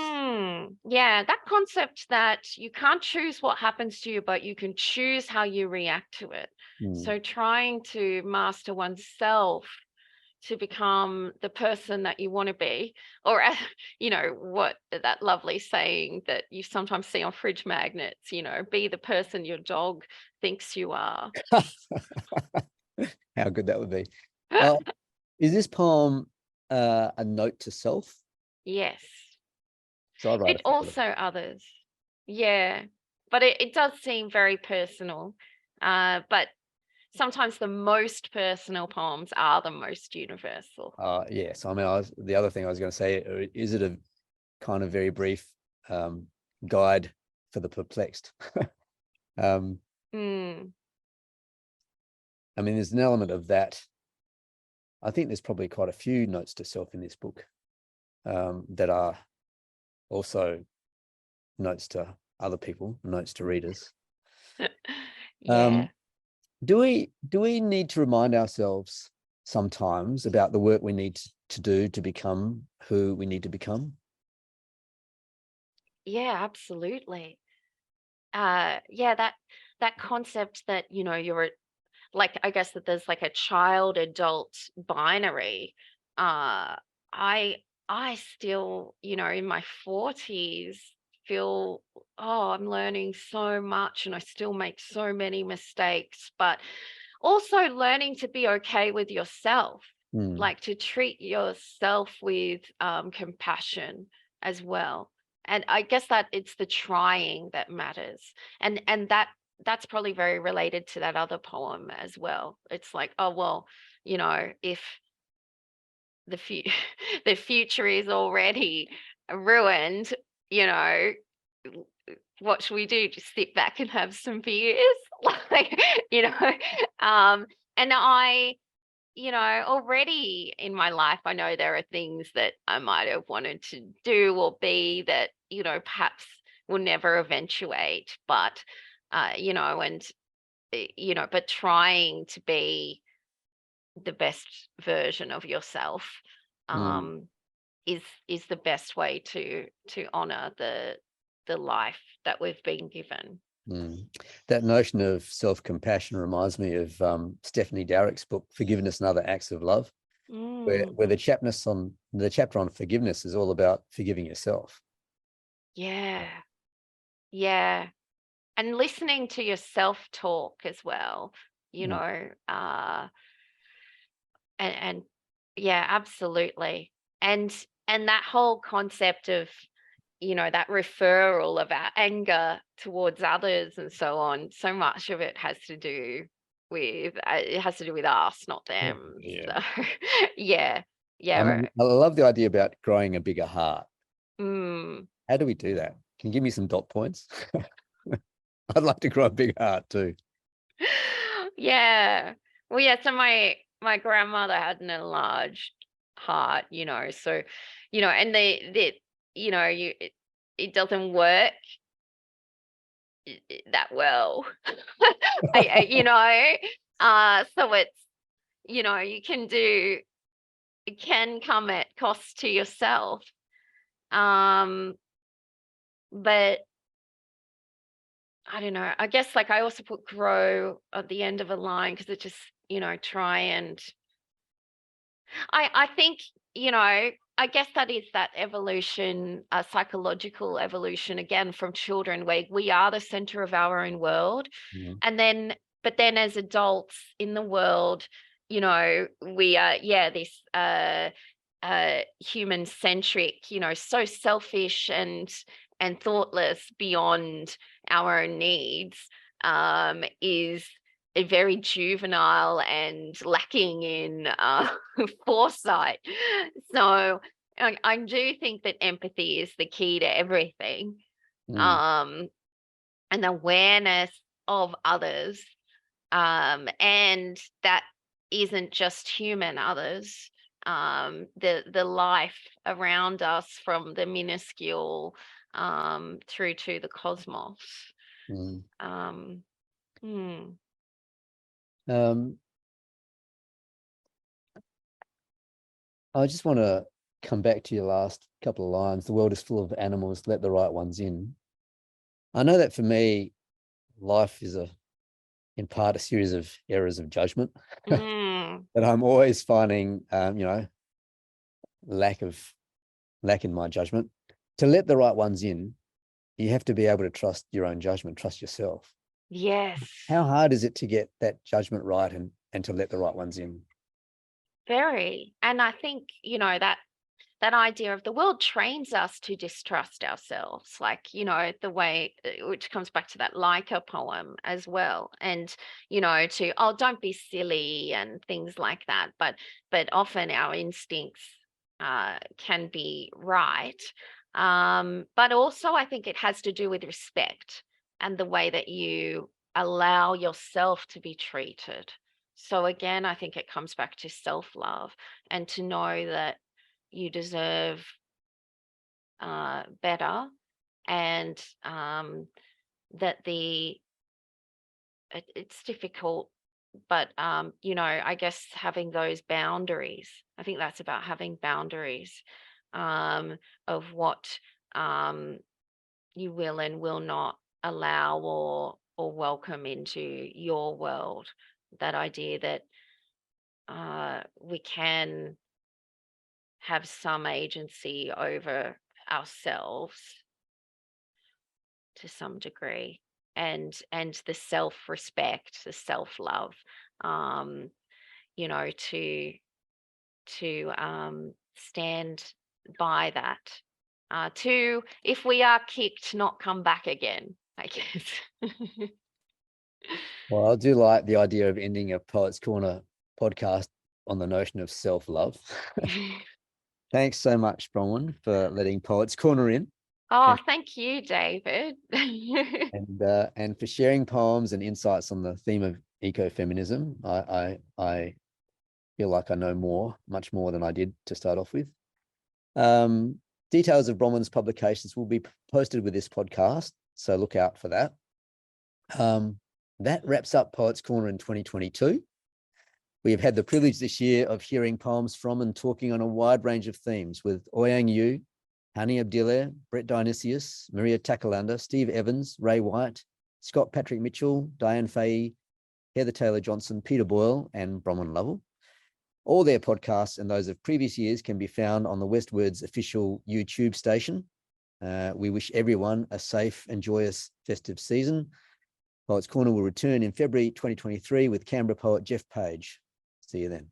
[SPEAKER 2] Yeah, that concept that you can't choose what happens to you, but you can choose how you react to it. So trying to master oneself to become the person that you want to be, or what that lovely saying that you sometimes see on fridge magnets, be the person your dog thinks you are.
[SPEAKER 1] How good that would be. Is this poem a note to self?
[SPEAKER 2] Yes.
[SPEAKER 1] So I write
[SPEAKER 2] It also others. Yeah. But it does seem very personal. But sometimes the most personal poems are the most universal.
[SPEAKER 1] Yes. I mean, the other thing I was going to say, is it a kind of very brief guide for the perplexed? I mean, there's an element of that. I think there's probably quite a few notes to self in this book that are also notes to other people, notes to readers.
[SPEAKER 2] Yeah.
[SPEAKER 1] Do we need to remind ourselves sometimes about the work we need to do to become who we need to become?
[SPEAKER 2] Yeah, absolutely. Yeah, that concept that, you're like, I guess that there's like a child adult binary. I still, in my 40s feel, oh, I'm learning so much and I still make so many mistakes, but also learning to be okay with yourself. like to treat yourself with compassion as well. And I guess that it's the trying that matters. And that's probably very related to that other poem as well. It's like, oh, well, you know, if the the future is already ruined, you know, what should we do? Just sit back and have some beers? Like, you know, and I, you know, already in my life, I know there are things that I might have wanted to do or be that, you know, perhaps will never eventuate, but, you know, and, you know, but trying to be the best version of yourself,
[SPEAKER 1] Mm.
[SPEAKER 2] um, is the best way to honor the life that we've been given.
[SPEAKER 1] Mm. That notion of self-compassion reminds me of Stephanie Darrick's book, Forgiveness and Other Acts of Love, where the chapter on forgiveness is all about forgiving yourself.
[SPEAKER 2] Yeah. Yeah. And listening to your self-talk as well, you know, and yeah, absolutely. And that whole concept of, you know, that referral of our anger towards others and so on, so much of it has to do with it has to do with us, not them.
[SPEAKER 1] Yeah.
[SPEAKER 2] So yeah.
[SPEAKER 1] I
[SPEAKER 2] Yeah.
[SPEAKER 1] love the idea about growing a bigger heart.
[SPEAKER 2] Mm.
[SPEAKER 1] How do we do that? Can you give me some dot points? I'd like to grow a big heart too.
[SPEAKER 2] Yeah. Well, yeah, so my grandmother had an enlarged heart, you know, so, you know, and they you know, it doesn't work that well. You know, so it's, you know, it can come at cost to yourself. Um, but I don't know. I guess like I also put grow at the end of a line because it just, you know, try and I think, you know, I guess that is that evolution, psychological evolution again from children where we are the center of our own world.
[SPEAKER 1] Mhm.
[SPEAKER 2] And then, but then as adults in the world, you know, we are, yeah, this human centric, you know, so selfish and thoughtless beyond our own needs, is very juvenile and lacking in foresight. So I do think that empathy is the key to everything,
[SPEAKER 1] Mm.
[SPEAKER 2] um, and awareness of others, and that isn't just human others. The life around us, from the minuscule through to the cosmos.
[SPEAKER 1] Mm.
[SPEAKER 2] Um, hmm.
[SPEAKER 1] Um, I just want to come back to your last couple of lines. The world is full of animals, let the right ones in. I know that for me, life is in part a series of errors of judgment
[SPEAKER 2] Mm.
[SPEAKER 1] that I'm always finding, you know, lack in my judgment. To let the right ones in, you have to be able to trust your own judgment, trust yourself.
[SPEAKER 2] Yes,
[SPEAKER 1] How hard is it to get that judgment right and to let the right ones in?
[SPEAKER 2] very. And I think, you know, that idea of the world trains us to distrust ourselves, like, you know, the way, which comes back to that Leica poem as well. And, you know, to, oh, don't be silly and things like that. But often our instincts can be right. But also I think it has to do with respect and the way that you allow yourself to be treated. So again, I think it comes back to self-love and to know that you deserve better, and that it's difficult, but you know, I guess having those boundaries, I think that's about having boundaries, um, of what um, you will and will not allow or welcome into your world. That idea that we can have some agency over ourselves to some degree, and the self-respect, the self-love, um you know, to stand by that. To, if we are kicked, not come back again, I guess.
[SPEAKER 1] Well, I do like the idea of ending a Poets Corner podcast on the notion of self-love. Thanks so much, Bronwyn, for letting Poets Corner in.
[SPEAKER 2] Oh, thank you, David.
[SPEAKER 1] And for sharing poems and insights on the theme of ecofeminism. I feel like I know much more than I did to start off with. Details of Bronwyn's publications will be posted with this podcast, so look out for that. That wraps up Poets Corner in 2022. We have had the privilege this year of hearing poems from and talking on a wide range of themes with Oyang Yu, Hani Abdillah, Brett Dionysius, Maria Takalanda, Steve Evans, Ray White, Scott Patrick Mitchell, Diane Fahey, Heather Taylor Johnson, Peter Boyle, and Bronwyn Lovell. All their podcasts and those of previous years can be found on the WestWords official YouTube station. We wish everyone a safe and joyous festive season. Poets Corner will return in February 2023 with Canberra poet Jeff Page. See you then.